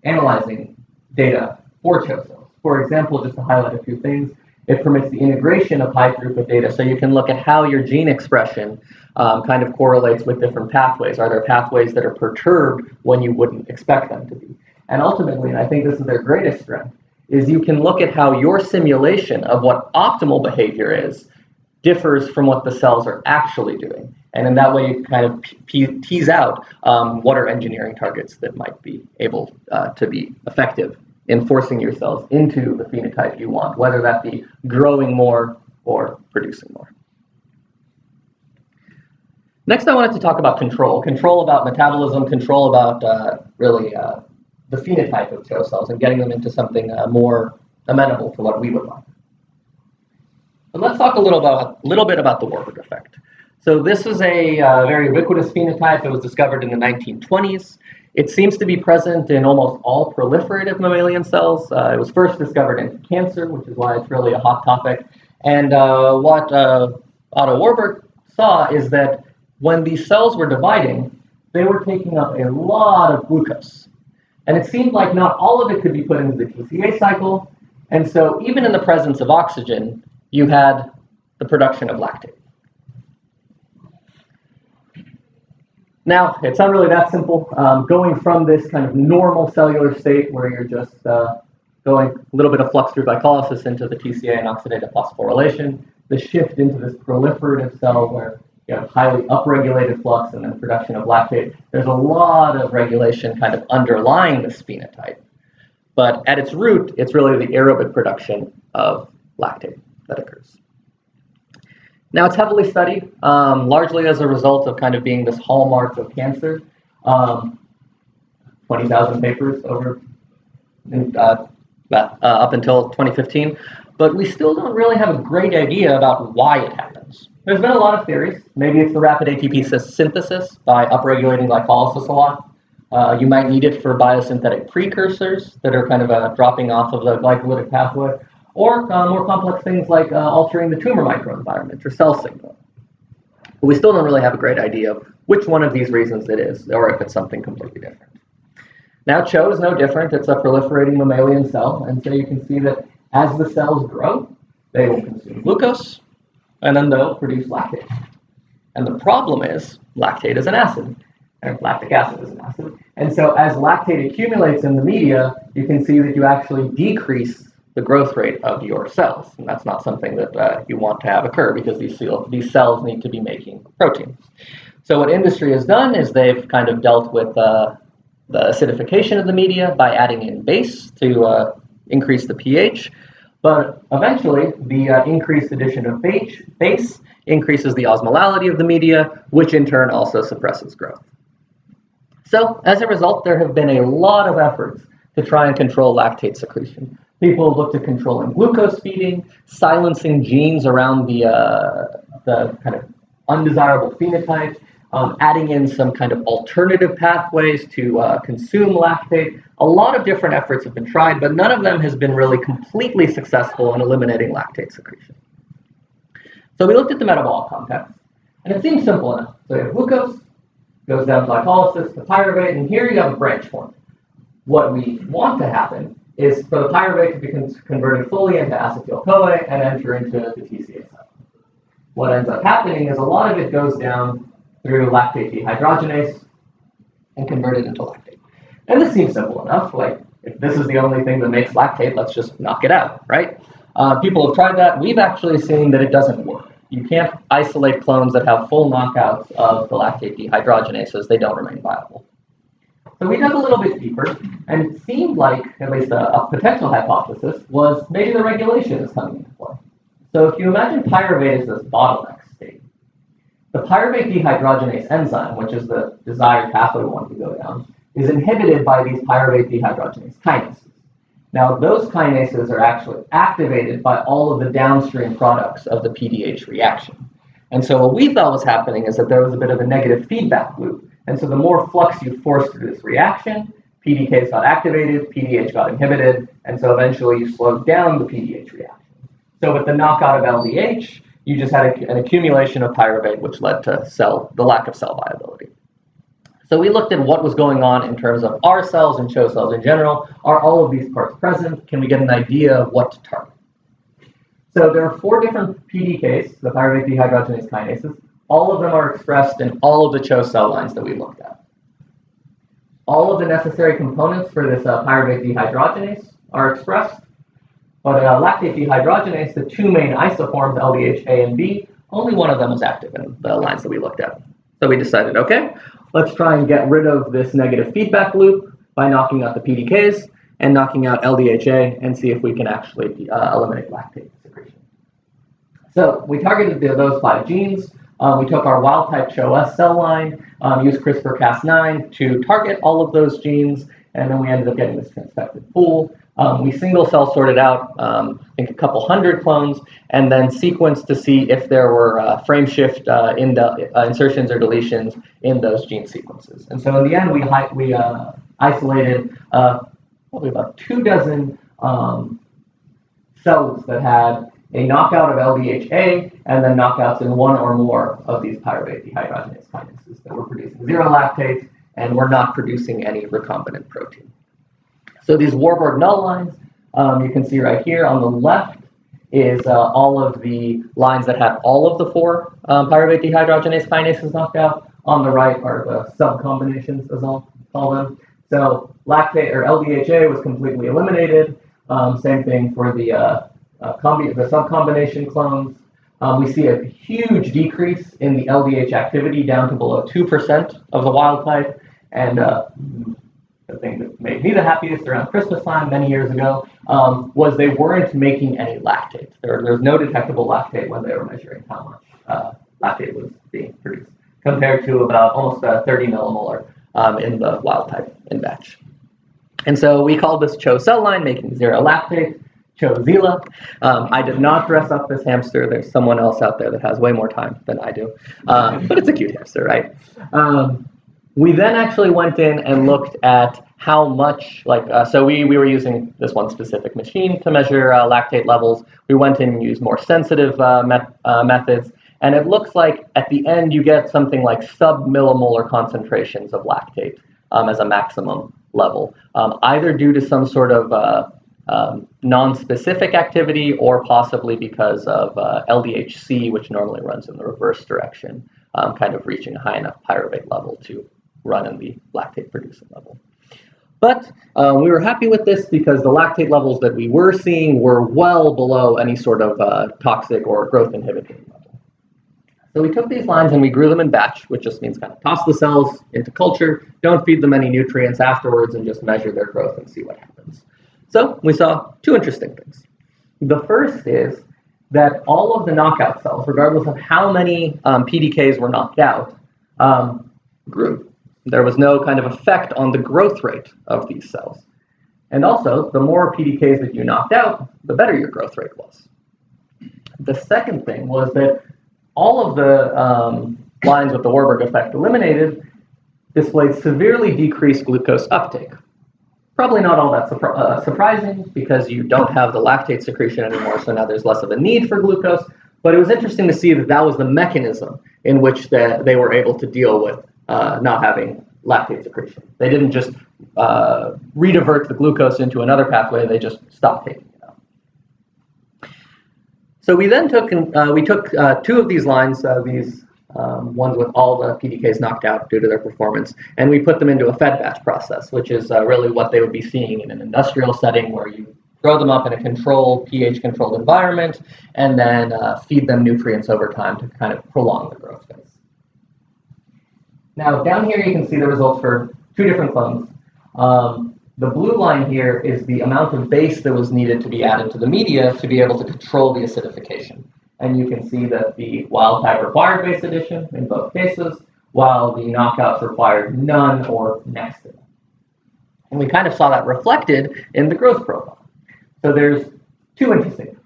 analyzing data for CHO cells. For example, just to highlight a few things, it permits the integration of high throughput data, so you can look at how your gene expression kind of correlates with different pathways. Are there pathways that are perturbed when you wouldn't expect them to be? And ultimately, and I think this is their greatest strength, is you can look at how your simulation of what optimal behavior is differs from what the cells are actually doing. And in that way, you kind of tease out what are engineering targets that might be able to be effective in forcing your cells into the phenotype you want, whether that be growing more or producing more. Next, I wanted to talk about control about metabolism, control about really the phenotype of CHO cells and getting them into something more amenable to what we would like. But let's talk a little bit about the Warburg effect. So this is a very ubiquitous phenotype. It was discovered in the 1920s. It seems to be present in almost all proliferative mammalian cells. It was first discovered in cancer, which is why it's really a hot topic. And what Otto Warburg saw is that when these cells were dividing, they were taking up a lot of glucose. And it seemed like not all of it could be put into the TCA cycle. And so even in the presence of oxygen, you had the production of lactate. Now, it's not really that simple. Going from this kind of normal cellular state where you're just going a little bit of flux through glycolysis into the TCA and oxidative phosphorylation, the shift into this proliferative cell where you have highly upregulated flux and then production of lactate. There's a lot of regulation kind of underlying this phenotype. But at its root, it's really the aerobic production of lactate that occurs. Now, it's heavily studied, largely as a result of kind of being this hallmark of cancer. 20,000 papers over up until 2015. But we still don't really have a great idea about why it happens. There's been a lot of theories. Maybe it's the rapid ATP synthesis by upregulating glycolysis a lot. You might need it for biosynthetic precursors that are kind of dropping off of the glycolytic pathway, or more complex things like altering the tumor microenvironment or cell signal. But we still don't really have a great idea of which one of these reasons it is, or if it's something completely different. Now, CHO is no different. It's a proliferating mammalian cell, and so you can see that as the cells grow, they will consume glucose, and then they'll produce lactate. And the problem is, lactate is an acid, and lactic acid is an acid. And so as lactate accumulates in the media, you can see that you actually decrease the growth rate of your cells. And that's not something that you want to have occur because these cells need to be making proteins. So what industry has done is they've kind of dealt with the acidification of the media by adding in base to increase the pH. But eventually, the increased addition of base increases the osmolality of the media, which in turn also suppresses growth. So as a result, there have been a lot of efforts to try and control lactate secretion. People have looked at controlling glucose feeding, silencing genes around the kind of undesirable phenotype, adding in some kind of alternative pathways to consume lactate. A lot of different efforts have been tried, but none of them has been really completely successful in eliminating lactate secretion. So we looked at the metabolic context, and it seems simple enough. So you have glucose, goes down to glycolysis to pyruvate, and here you have a branch form. What we want to happen is for the pyruvate to be converted fully into acetyl-CoA and enter into the TCA cycle. What ends up happening is a lot of it goes down through lactate dehydrogenase and converted into lactate. And this seems simple enough, like if this is the only thing that makes lactate, let's just knock it out, right? People have tried that. We've actually seen that it doesn't work. You can't isolate clones that have full knockouts of the lactate dehydrogenases. They don't remain viable. So we dug a little bit deeper, and it seemed like, at least a potential hypothesis, was maybe the regulation is coming into play. So if you imagine pyruvate as this bottleneck state, the pyruvate dehydrogenase enzyme, which is the desired pathway we want to go down, is inhibited by these pyruvate dehydrogenase kinases. Now, those kinases are actually activated by all of the downstream products of the PDH reaction. And so what we thought was happening is that there was a bit of a negative feedback loop. And so the more flux you force through this reaction, PDKs got activated, PDH got inhibited, and so eventually you slowed down the PDH reaction. So with the knockout of LDH, you just had an accumulation of pyruvate, which led to the lack of cell viability. So we looked at what was going on in terms of our cells and CHO cells in general. Are all of these parts present? Can we get an idea of what to target? So there are 4 different PDKs, the pyruvate dehydrogenase kinases. All of them are expressed in all of the CHO cell lines that we looked at. All of the necessary components for this pyruvate dehydrogenase are expressed, but lactate dehydrogenase, the 2 main isoforms, LDH A and B, only one of them was active in the lines that we looked at. So we decided, okay, let's try and get rid of this negative feedback loop by knocking out the PDKs and knocking out LDHA and see if we can actually eliminate lactate secretion. So we targeted those 5 genes. We took our wild-type CHO-S cell line, used CRISPR-Cas9 to target all of those genes, and then we ended up getting this transfected pool. We single-cell sorted out, I think, a couple hundred clones, and then sequenced to see if there were frame shift insertions or deletions in those gene sequences. And so in the end, we isolated probably about 24 cells that had a knockout of LDHA, and then knockouts in one or more of these pyruvate dehydrogenase kinases that we're producing zero lactate, and we're not producing any recombinant protein. So these Warburg null lines, you can see right here on the left is all of the lines that have all of the four pyruvate dehydrogenase kinases knocked out. On the right are the subcombinations, as I'll call them. So lactate or LDHA was completely eliminated. Same thing for the subcombination clones. We see a huge decrease in the LDH activity down to below 2% of the wild type. And the thing that made me the happiest around Christmas time many years ago was they weren't making any lactate. There was no detectable lactate when they were measuring how much lactate was being produced, compared to about almost 30 millimolar in the wild type in batch. And so we called this CHO cell line, making zero lactate, CHO Zila. I did not dress up this hamster. There's someone else out there that has way more time than I do. But it's a cute hamster, right? We then actually went in and looked at how much, so we were using this one specific machine to measure lactate levels. We went in and used more sensitive methods. And it looks like at the end you get something like sub-millimolar concentrations of lactate as a maximum level, either due to some sort of non-specific activity or possibly because of LDHC, which normally runs in the reverse direction, kind of reaching a high enough pyruvate level to run in the lactate producing level. But we were happy with this because the lactate levels that we were seeing were well below any sort of toxic or growth inhibiting level. So we took these lines and we grew them in batch, which just means kind of toss the cells into culture, don't feed them any nutrients afterwards, and just measure their growth and see what happens. So we saw two interesting things. The first is that all of the knockout cells, regardless of how many PDKs were knocked out, grew. There was no kind of effect on the growth rate of these cells. And also, the more PDKs that you knocked out, the better your growth rate was. The second thing was that all of the lines with the Warburg effect eliminated displayed severely decreased glucose uptake. Probably not all that surprising because you don't have the lactate secretion anymore, so now there's less of a need for glucose. But it was interesting to see that that was the mechanism in which they were able to deal with not having lactate secretion. They didn't just redivert the glucose into another pathway, they just stopped taking it out. So we then took two of these lines, these ones with all the PDKs knocked out due to their performance, and we put them into a fed batch process, which is really what they would be seeing in an industrial setting where you grow them up in a controlled, pH-controlled environment, and then feed them nutrients over time to kind of prolong the growth phase. Now, down here you can see the results for two different clones. The blue line here is the amount of base that was needed to be added to the media to be able to control the acidification. And you can see that the wild type required base addition in both cases, while the knockouts required none or next to none. And we kind of saw that reflected in the growth profile. So there's two interesting things.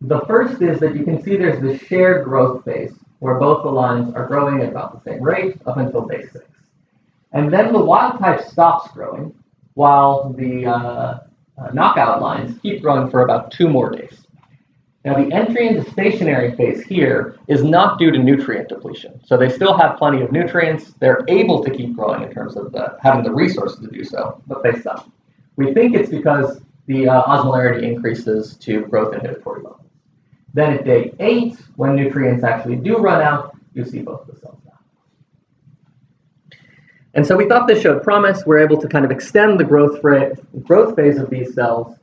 The first is that you can see there's this shared growth phase where both the lines are growing at about the same rate up until base 6. And then the wild type stops growing, while the knockout lines keep growing for about 2 more days. Now, the entry into stationary phase here is not due to nutrient depletion. So they still have plenty of nutrients. They're able to keep growing in terms of having the resources to do so, but they stop. We think it's because the osmolarity increases to growth inhibitory levels. Then at day 8, when nutrients actually do run out, you see both the cells die. And so we thought this showed promise. We're able to kind of extend the growth phase of these cells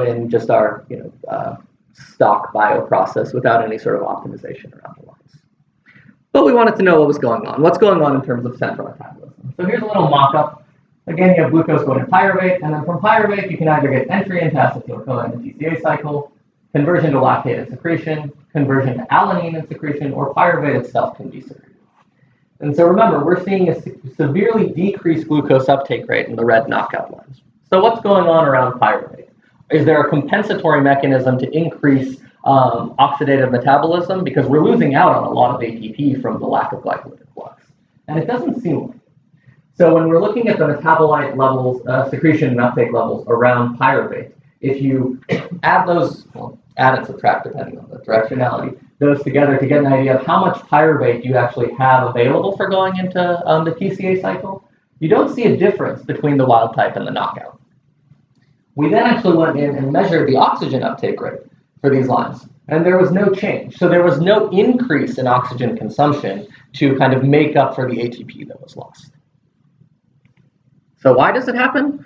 in just our stock bioprocess without any sort of optimization around the lines. But we wanted to know what was going on. What's going on in terms of central metabolism? So here's a little mock-up. Again, you have glucose going to pyruvate, and then from pyruvate, you can either get entry into acetyl-CoA in the TCA cycle, conversion to lactate and secretion, conversion to alanine and secretion, or pyruvate itself can be secreted. And so remember, we're seeing a severely decreased glucose uptake rate in the red knockout lines. So what's going on around pyruvate? Is there a compensatory mechanism to increase oxidative metabolism? Because we're losing out on a lot of ATP from the lack of glycolytic flux. And it doesn't seem like it. So when we're looking at the metabolite levels, secretion and uptake levels around pyruvate, if you add those add and subtract depending on the directionality, those together to get an idea of how much pyruvate you actually have available for going into the PCA cycle, you don't see a difference between the wild type and the knockout. We then actually went in and measured the oxygen uptake rate for these lines, and there was no change. So there was no increase in oxygen consumption to kind of make up for the ATP that was lost. So why does it happen?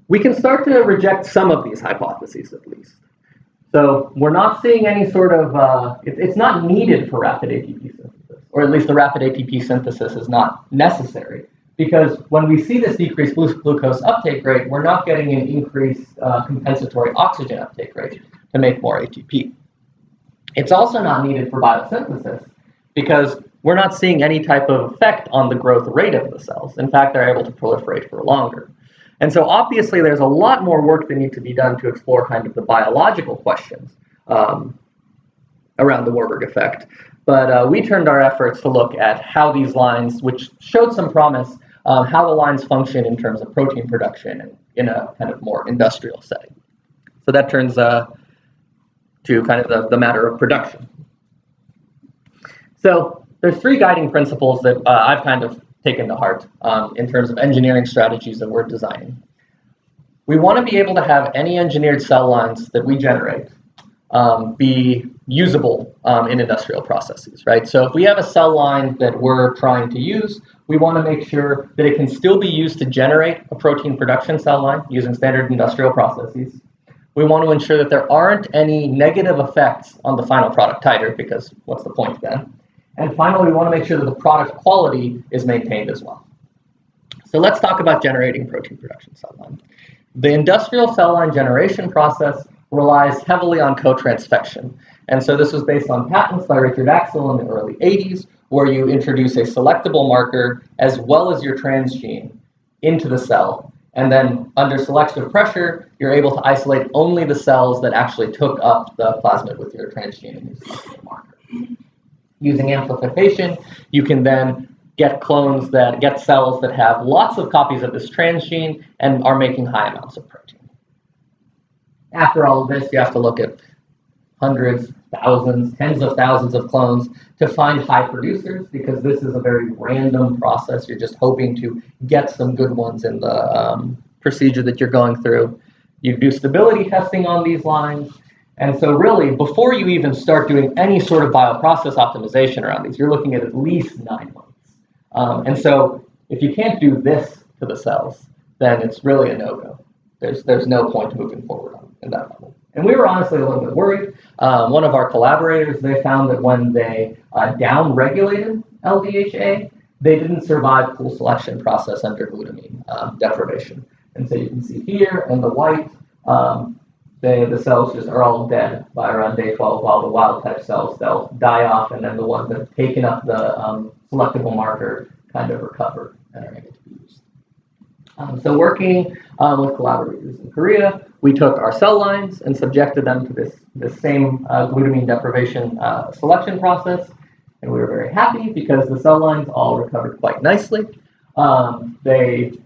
We can start to reject some of these hypotheses at least. So we're not seeing any sort of, it's not needed for rapid ATP synthesis, or at least the rapid ATP synthesis is not necessary, because when we see this decreased glucose uptake rate, we're not getting an increased compensatory oxygen uptake rate to make more ATP. It's also not needed for biosynthesis because we're not seeing any type of effect on the growth rate of the cells. In fact, they're able to proliferate for longer. And so obviously there's a lot more work that needs to be done to explore kind of the biological questions around the Warburg effect. But we turned our efforts to look at how these lines, which showed some promise, how the lines function in terms of protein production and in a kind of more industrial setting. So that turns to kind of the matter of production. So there's three guiding principles that I've kind of taken to heart in terms of engineering strategies that we're designing. We want to be able to have any engineered cell lines that we generate be usable in industrial processes, right? So if we have a cell line that we're trying to use, we want to make sure that it can still be used to generate a protein production cell line using standard industrial processes. We want to ensure that there aren't any negative effects on the final product titer, because what's the point then? And finally, we want to make sure that the product quality is maintained as well. So let's talk about generating protein production cell line. The industrial cell line generation process relies heavily on co-transfection. And so this was based on patents by Richard Axel in the early 80s, where you introduce a selectable marker as well as your transgene into the cell. And then under selective pressure, you're able to isolate only the cells that actually took up the plasmid with your transgene and your selectable marker. Using amplification, you can then get clones that get cells that have lots of copies of this transgene and are making high amounts of protein. After all of this, you have to look at hundreds, thousands, tens of thousands of clones to find high producers, because this is a very random process. You're just hoping to get some good ones in the procedure that you're going through. You do stability testing on these lines. And so really, before you even start doing any sort of bioprocess optimization around these, you're looking at least 9 months. And so if you can't do this to the cells, then it's really a no-go. There's no point moving forward in that level. And we were honestly a little bit worried. One of our collaborators, they found that when they down-regulated LDHA, they didn't survive pool selection process under glutamine deprivation. And so you can see here in the white, the cells just are all dead by around day 12, while the wild type cells, they'll die off, and then the ones that have taken up the selectable marker kind of recover and are able to be used. So working with collaborators in Korea, we took our cell lines and subjected them to this same glutamine deprivation selection process, and we were very happy because the cell lines all recovered quite nicely. The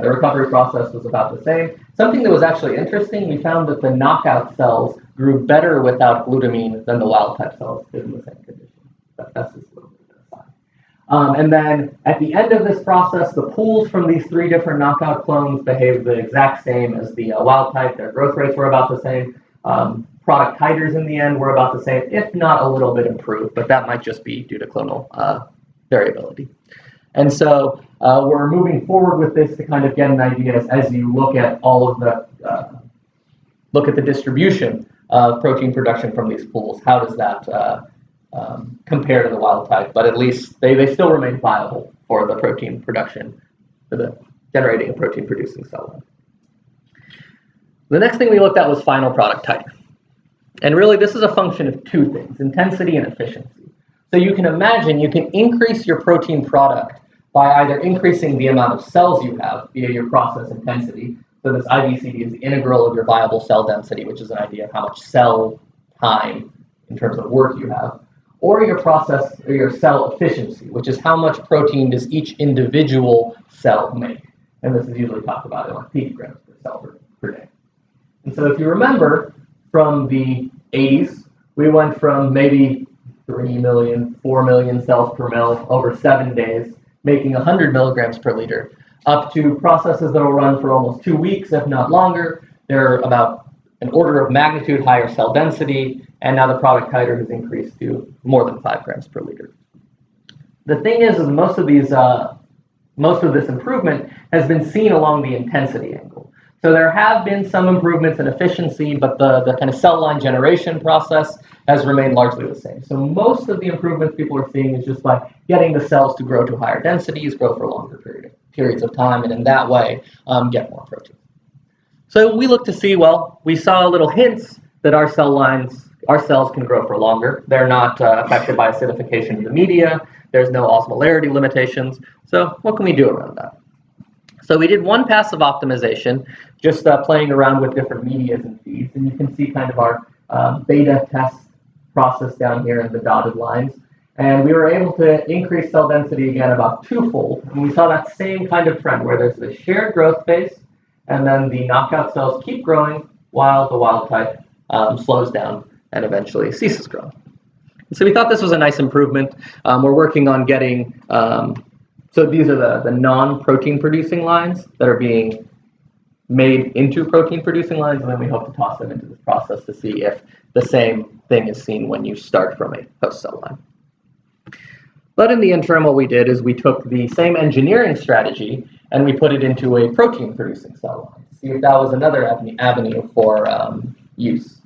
recovery process was about the same. Something that was actually interesting, we found that the knockout cells grew better without glutamine than the wild type cells did in the same condition. That's just a little bit of a aside. And then at the end of this process, the pools from these 3 different knockout clones behaved the exact same as the wild type. Their growth rates were about the same. Product titers in the end were about the same, if not a little bit improved, but that might just be due to clonal variability. And so we're moving forward with this to kind of get an idea as you look at all of the distribution of protein production from these pools. How does that compare to the wild type? But at least they still remain viable for the protein production, for the generating a protein producing cell line. The next thing we looked at was final product titer. And really this is a function of 2 things, intensity and efficiency. So you can imagine you can increase your protein product by either increasing the amount of cells you have via your process intensity. So this IVCD is the integral of your viable cell density, which is an idea of how much cell time in terms of work you have, or your process or your cell efficiency, which is how much protein does each individual cell make. And this is usually talked about in like picograms per cell per day. And so if you remember, from the 80s. We went from maybe 3 million, 4 million cells per mil over 7 days, making 100 milligrams per liter, up to processes that will run for almost 2 weeks, if not longer. They're about an order of magnitude higher cell density, and now the product titer has increased to more than 5 grams per liter. The thing is most of this improvement has been seen along the intensity angle. So there have been some improvements in efficiency, but the kind of cell line generation process has remained largely the same. So most of the improvements people are seeing is just by getting the cells to grow to higher densities, grow for longer periods of time, and in that way get more protein. So we look to see, well, we saw little hints that our cells can grow for longer. They're not affected by acidification of the media. There's no osmolarity limitations. So what can we do around that? So we did one pass of optimization, just playing around with different medias and feeds. And you can see kind of our beta test process down here in the dotted lines. And we were able to increase cell density again about twofold. And we saw that same kind of trend where there's the shared growth phase, and then the knockout cells keep growing while the wild type slows down and eventually ceases growing. So we thought this was a nice improvement. We're working on getting, so these are the non-protein producing lines that are being made into protein producing lines, and then we hope to toss them into this process to see if the same thing is seen when you start from a host cell line. But in the interim, what we did is we took the same engineering strategy and we put it into a protein producing cell line to see if that was another avenue for use.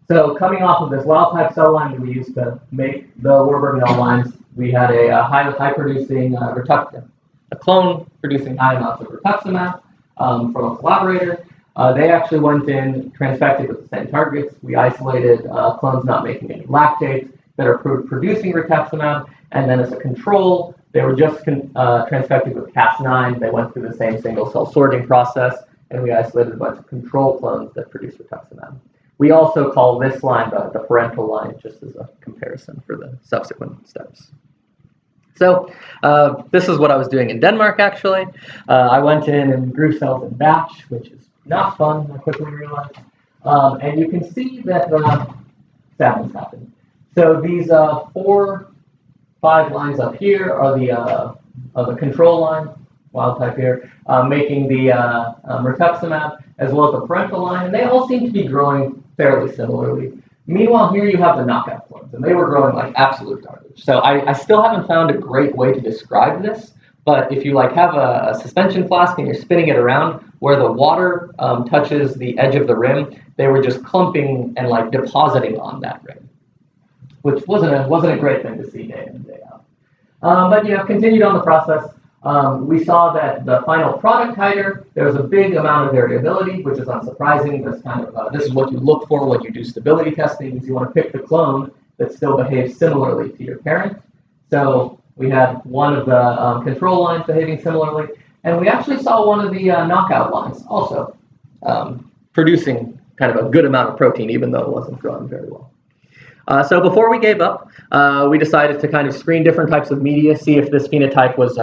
So coming off of this wild type cell line that we used to make the Warburg-Nell lines, we had a high producing a clone producing high amounts of rituximab from a collaborator. They actually went in transfected with the same targets. We isolated clones not making any lactates that are producing rituximab, and then as a control, they were just transfected with Cas9. They went through the same single cell sorting process, and we isolated a bunch of control clones that produce rituximab. We also call this line the parental line, just as a comparison for the subsequent steps. So this is what I was doing in Denmark, actually. I went in and grew cells in batch, which is not fun, I quickly realized. And you can see that sadness happened. So these 4, 5 lines up here are the control line, wild type here, making the rituximab, as well as the parental line, and they all seem to be growing fairly similarly. Meanwhile, here you have the knockout clones, and they were growing like absolute garbage. So I still haven't found a great way to describe this, but if you like have a suspension flask and you're spinning it around, where the water touches the edge of the rim, they were just clumping and like depositing on that rim, which wasn't a great thing to see day in and day out. But continued on the process. We saw that the final product titer, there was a big amount of variability, which is unsurprising. This is what you look for when you do stability testing, is you want to pick the clone that still behaves similarly to your parent. So we had one of the control lines behaving similarly, and we actually saw one of the knockout lines also producing kind of a good amount of protein, even though it wasn't growing very well. So before we gave up, we decided to kind of screen different types of media, see if this phenotype was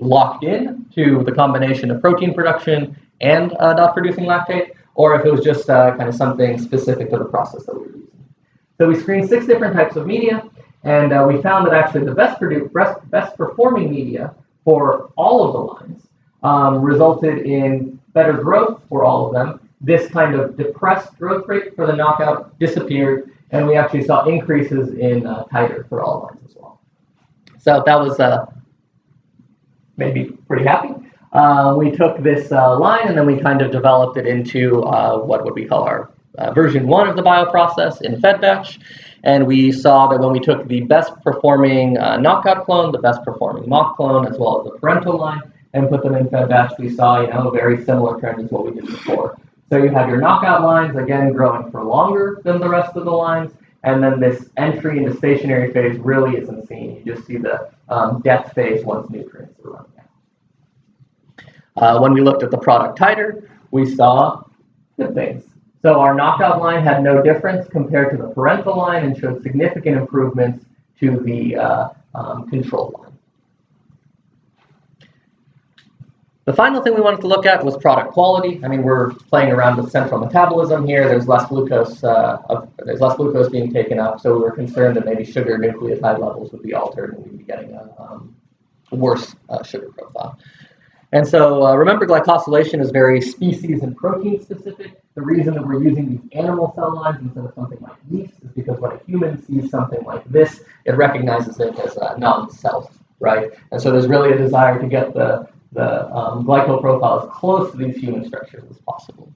locked in to the combination of protein production and not producing lactate, or if it was just kind of something specific to the process that we were using. So we screened 6 different types of media, and we found that actually the best performing media for all of the lines resulted in better growth for all of them. This kind of depressed growth rate for the knockout disappeared, and we actually saw increases in titer for all lines as well. So that was made me pretty happy. We took this line and then we kind of developed it into what would we call our version 1 of the bioprocess in fed batch. And we saw that when we took the best performing knockout clone, the best performing mock clone, as well as the parental line, and put them in fed batch, we saw a very similar trend as what we did before. So you have your knockout lines, again, growing for longer than the rest of the lines, and then this entry into stationary phase really isn't seen. You just see the death phase once nutrients are running out. When we looked at the product titer, we saw good things. So our knockout line had no difference compared to the parental line and showed significant improvements to the control line. The final thing we wanted to look at was product quality. I mean, we're playing around with central metabolism here. There's less glucose being taken up, so we were concerned that maybe sugar nucleotide levels would be altered and we'd be getting a worse sugar profile. And so remember, glycosylation is very species and protein specific. The reason that we're using these animal cell lines instead of something like yeast is because when a human sees something like this, it recognizes it as a non-self, right? And so there's really a desire to get the glyco profile as close to these human structures as possible.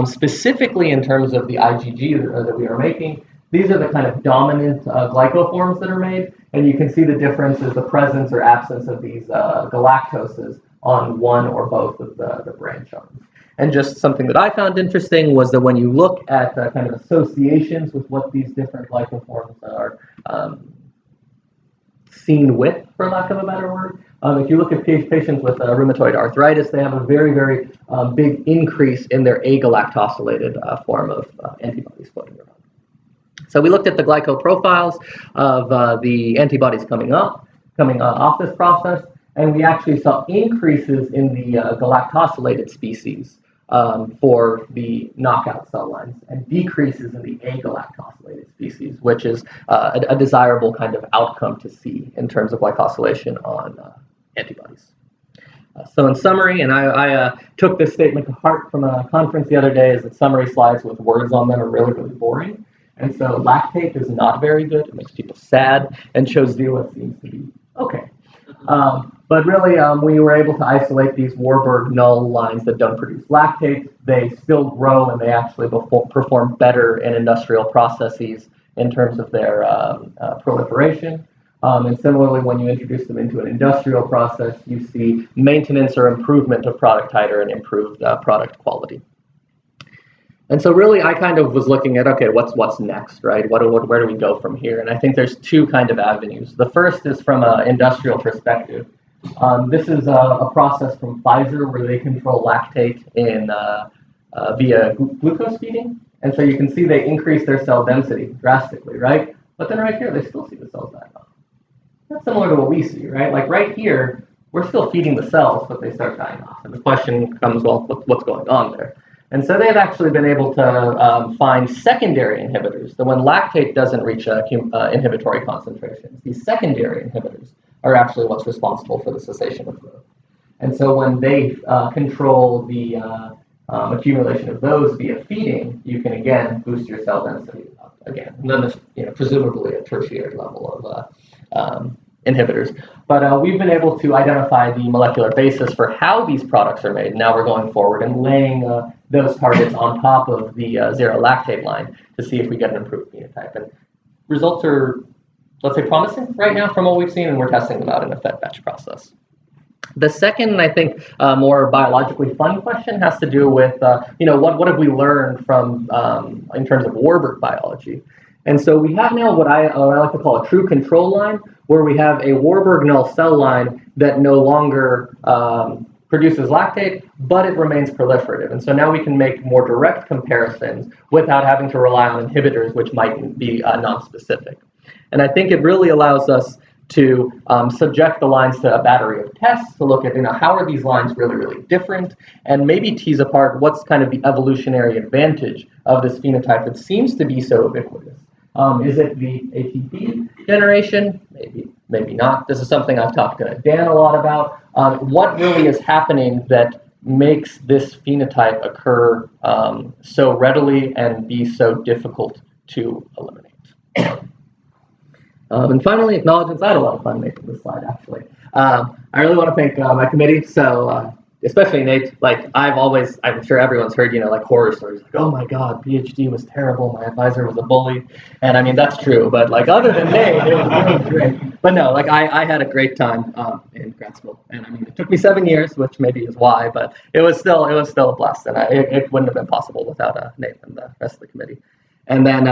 Specifically in terms of the IgG that we are making, these are the kind of dominant glycoforms that are made, and you can see the difference is the presence or absence of these galactoses on one or both of the branch arms. And just something that I found interesting was that when you look at kind of associations with what these different glycoforms are seen with, for lack of a better word, if you look at patients with rheumatoid arthritis, they have a very, very big increase in their agalactosylated form of antibodies floating around. So we looked at the glyco profiles of the antibodies coming off this process, and we actually saw increases in the galactosylated species for the knockout cell lines and decreases in the agalactosylated species, which is a desirable kind of outcome to see in terms of glycosylation on antibodies. So in summary, and I took this statement to heart from a conference the other day, is that summary slides with words on them are really, really boring. And so lactate is not very good. It makes people sad, and Choseela seems to be okay. But really, we were able to isolate these Warburg null lines that don't produce lactate. They still grow, and they actually perform better in industrial processes in terms of their proliferation. And similarly, when you introduce them into an industrial process, you see maintenance or improvement of product titer and improved product quality. And so really, I kind of was looking at, okay, what's next, right? Where do we go from here? And I think there's two kind of avenues. The first is from an industrial perspective. This is a process from Pfizer where they control lactate via glucose feeding. And so you can see they increase their cell density drastically, right? But then right here, they still see the cells die off. That's similar to what we see, right? Like right here, we're still feeding the cells, but they start dying off. And the question comes, well, what's going on there? And so they've actually been able to find secondary inhibitors. So when lactate doesn't reach inhibitory concentrations, these secondary inhibitors are actually what's responsible for the cessation of growth. And so when they control the accumulation of those via feeding, you can again boost your cell density up again. And then there's presumably a tertiary level of inhibitors. But we've been able to identify the molecular basis for how these products are made. Now we're going forward and laying those targets on top of the zero lactate line to see if we get an improved phenotype. And results are, let's say, promising right now from what we've seen, and we're testing them out in a fed batch process. The second, I think, more biologically fun question has to do with, what have we learned from, in terms of Warburg biology? And so we have now what I like to call a true control line, where we have a Warburg null cell line that no longer produces lactate, but it remains proliferative. And so now we can make more direct comparisons without having to rely on inhibitors, which might be non-specific. And I think it really allows us to subject the lines to a battery of tests to look at, how are these lines really, really different, and maybe tease apart what's kind of the evolutionary advantage of this phenotype that seems to be so ubiquitous. Is it the ATP generation? Maybe not. This is something I've talked to Dan a lot about. What really is happening that makes this phenotype occur so readily and be so difficult to eliminate? And finally, acknowledgements. I had a lot of fun making this slide, actually. I really want to thank my committee. So, especially Nate, I'm sure everyone's heard, horror stories. Like, oh my God, Ph.D. was terrible. My advisor was a bully. And I mean, that's true. But other than Nate, it was really great. But no, I had a great time in grad school. And I mean, it took me 7 years, which maybe is why, but it was still a blast. And it wouldn't have been possible without Nate and the rest of the committee. And then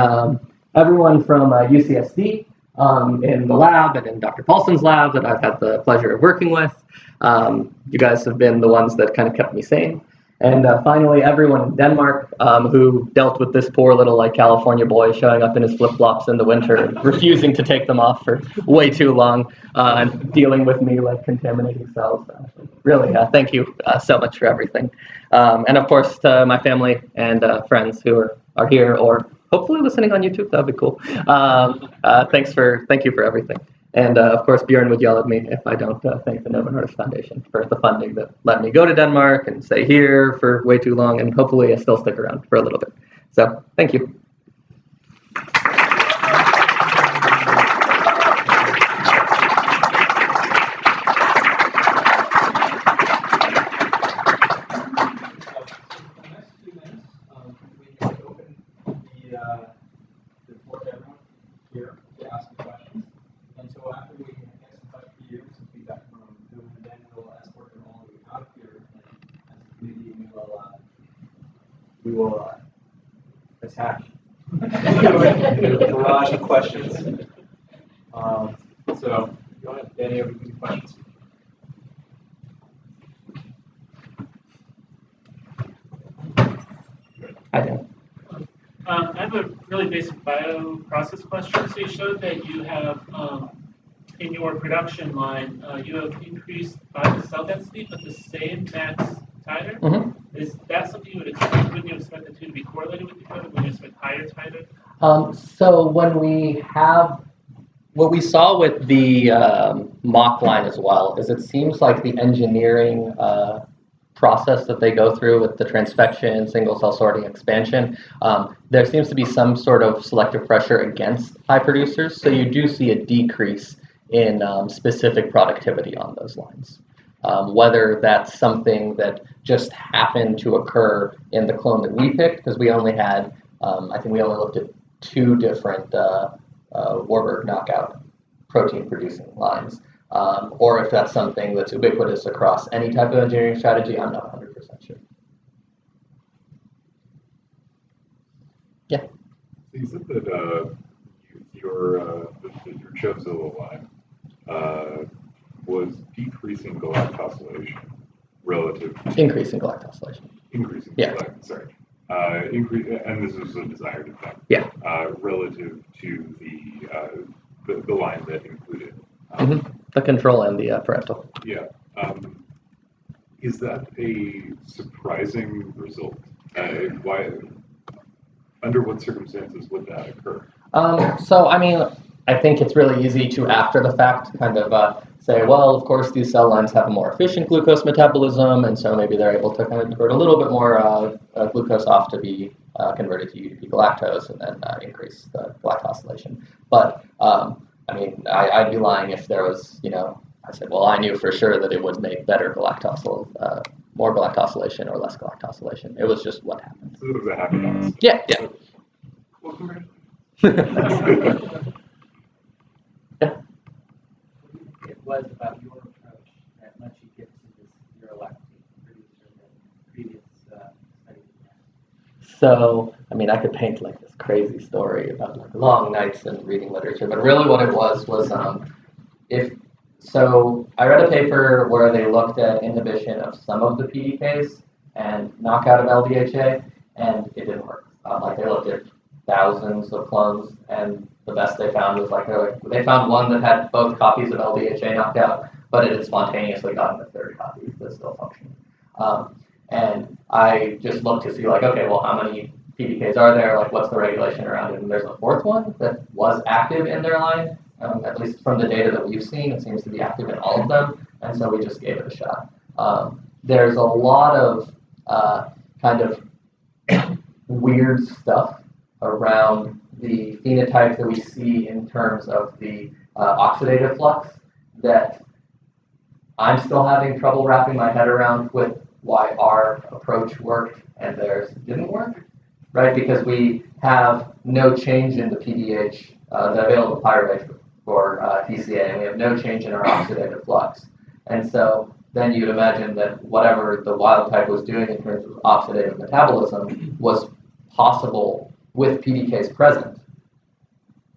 everyone from UCSD, in the lab and in Dr. Paulson's lab that I've had the pleasure of working with. You guys have been the ones that kind of kept me sane. And finally, everyone in Denmark who dealt with this poor little like California boy showing up in his flip-flops in the winter and refusing to take them off for way too long, and dealing with me like contaminating cells. Really, thank you so much for everything. And of course, to my family and friends who are here or hopefully listening on YouTube, that'd be cool. Thank you for everything. And of course, Bjorn would yell at me if I don't thank the Noven Nordisk Foundation for the funding that let me go to Denmark and stay here for way too long, and hopefully I still stick around for a little bit. So, thank you. We will attack a barrage of questions. So, you want to, Danny, have any questions? Hi, Dan. I have a really basic bioprocess question. So you showed that you have, in your production line, you have increased cell density, but the same max titer. Mm-hmm. Is that something you would expect? Wouldn't you expect the two to be correlated with each other? Would you expect higher titer? So when we have, what we saw with the mock line as well, is it seems like the engineering process that they go through with the transfection, single cell sorting, expansion, there seems to be some sort of selective pressure against high producers. So you do see a decrease in specific productivity on those lines. Whether that's something that just happened to occur in the clone that we picked, because we only had, I think we only looked at 2 different Warburg knockout protein producing lines, or if that's something that's ubiquitous across any type of engineering strategy, I'm not 100% sure. Yeah. You said that your Chevzilla line was decreasing galactosylation relative to Increasing galactosylation. increasing. Yeah. Sorry. And this is a desired effect. Yeah. Relative to the line that included. The control and the parental. Yeah. Is that a surprising result? Why? Under what circumstances would that occur? So, I mean, I think it's really easy to, after the fact, kind of say, well, of course, these cell lines have a more efficient glucose metabolism, and so maybe they're able to kind of convert a little bit more glucose off to be converted to UDP galactose and then increase the galactosylation. But, I mean, I'd be lying if there was, I said, well, I knew for sure that it would make better more galactosylation or less galactosylation. It was just what happened. So it was a happy accident. Yeah. Well, congratulations. Yeah. It was about your approach that lets you get to this urolactate producer that previous studies had. So, I mean, I could paint like this crazy story about like long nights and reading literature, but really what it was I read a paper where they looked at inhibition of some of the PDKs and knockout of LDHA, and it didn't work. They looked at thousands of clones, and the best they found was they found one that had both copies of LDHA knocked out, but it had spontaneously gotten the third copy that's still functioning. And I just looked to see okay, well, how many PDKs are there? What's the regulation around it? And there's a fourth one that was active in their line. At least from the data that we've seen, it seems to be active in all of them, and so we just gave it a shot. There's a lot of kind of weird stuff around the phenotype that we see in terms of the oxidative flux that I'm still having trouble wrapping my head around with why our approach worked and theirs didn't work, right? Because we have no change in the PDH, the available pyruvate for TCA, and we have no change in our oxidative flux. And so then you'd imagine that whatever the wild type was doing in terms of oxidative metabolism was possible with PDKs present.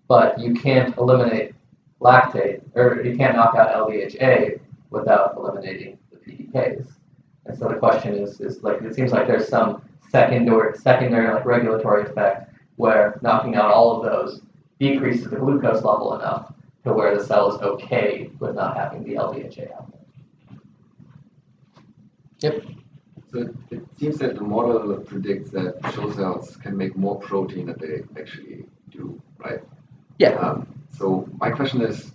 But you can't eliminate lactate, or you can't knock out LDHA without eliminating the PDKs. And so the question is like, it seems like there's some secondary like regulatory effect where knocking out all of those decreases the glucose level enough to where the cell is okay with not having the LDHA out there. Yep. So it seems that the model predicts that CHO cells can make more protein than they actually do, right? Yeah. So my question is,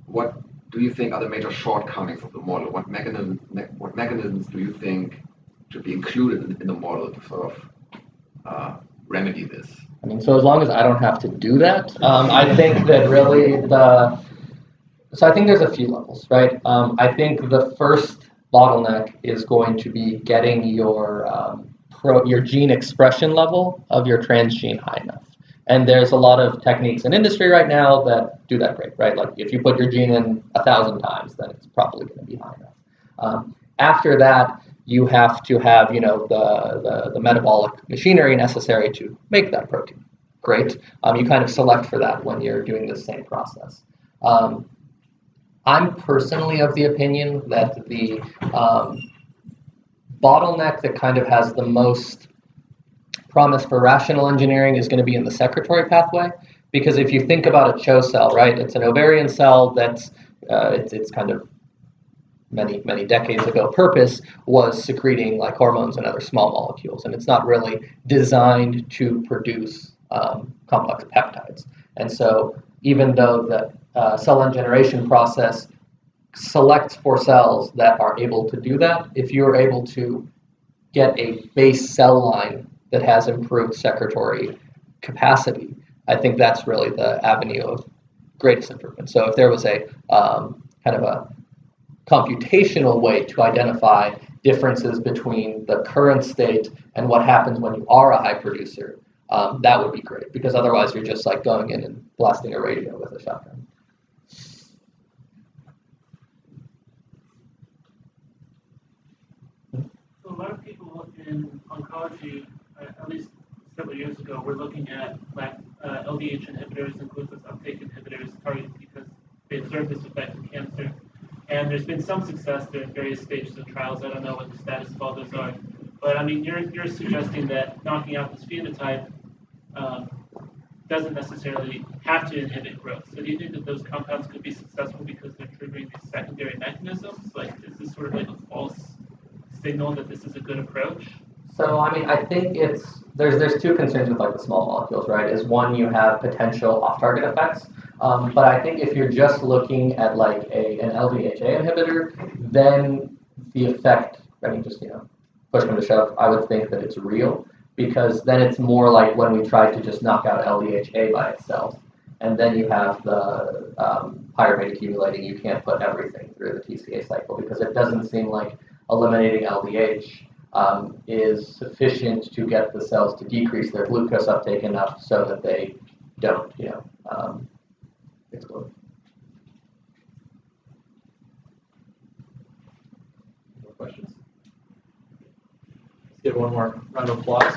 what do you think are the major shortcomings of the model? What mechanisms do you think should be included in the model to sort of remedy this? I mean, so as long as I don't have to do that, I think that really so I think there's a few levels, right? I think the first bottleneck is going to be getting your gene expression level of your transgene high enough. And there's a lot of techniques in industry right now that do that great, right? Like if you put your gene in 1,000 times, then it's probably going to be high enough. After that, you have to have, the metabolic machinery necessary to make that protein. Great. You kind of select for that when you're doing the same process. I'm personally of the opinion that the bottleneck that kind of has the most promise for rational engineering is going to be in the secretory pathway, because if you think about a CHO cell, right, it's an ovarian cell that's it's kind of many decades ago purpose was secreting like hormones and other small molecules, and it's not really designed to produce complex peptides. And so even though the cell line generation process selects for cells that are able to do that, if you're able to get a base cell line that has improved secretory capacity, I think that's really the avenue of greatest improvement. So if there was a kind of a computational way to identify differences between the current state and what happens when you are a high producer, that would be great, because otherwise you're just like going in and blasting a radio with a shotgun. So a lot of people in oncology, at least several years ago, were looking at LDH inhibitors and glucose uptake inhibitors targeted because they observed this effect in cancer. And there's been some success there in various stages of trials. I don't know what the status of all those are. But I mean, you're suggesting that knocking out this phenotype doesn't necessarily have to inhibit growth. So do you think that those compounds could be successful because they're triggering these secondary mechanisms? Like, is this sort of like a false signal that this is a good approach? So I mean, I think there's two concerns with like the small molecules, right? Is one, you have potential off-target effects, but I think if you're just looking at like an LDHA inhibitor, then the effect, I mean, just push come to shove, I would think that it's real, because then it's more like when we tried to just knock out LDHA by itself, and then you have the pyruvate accumulating. You can't put everything through the TCA cycle, because it doesn't seem like eliminating LDH is sufficient to get the cells to decrease their glucose uptake enough so that they don't, explode. More questions? Let's give one more round of applause.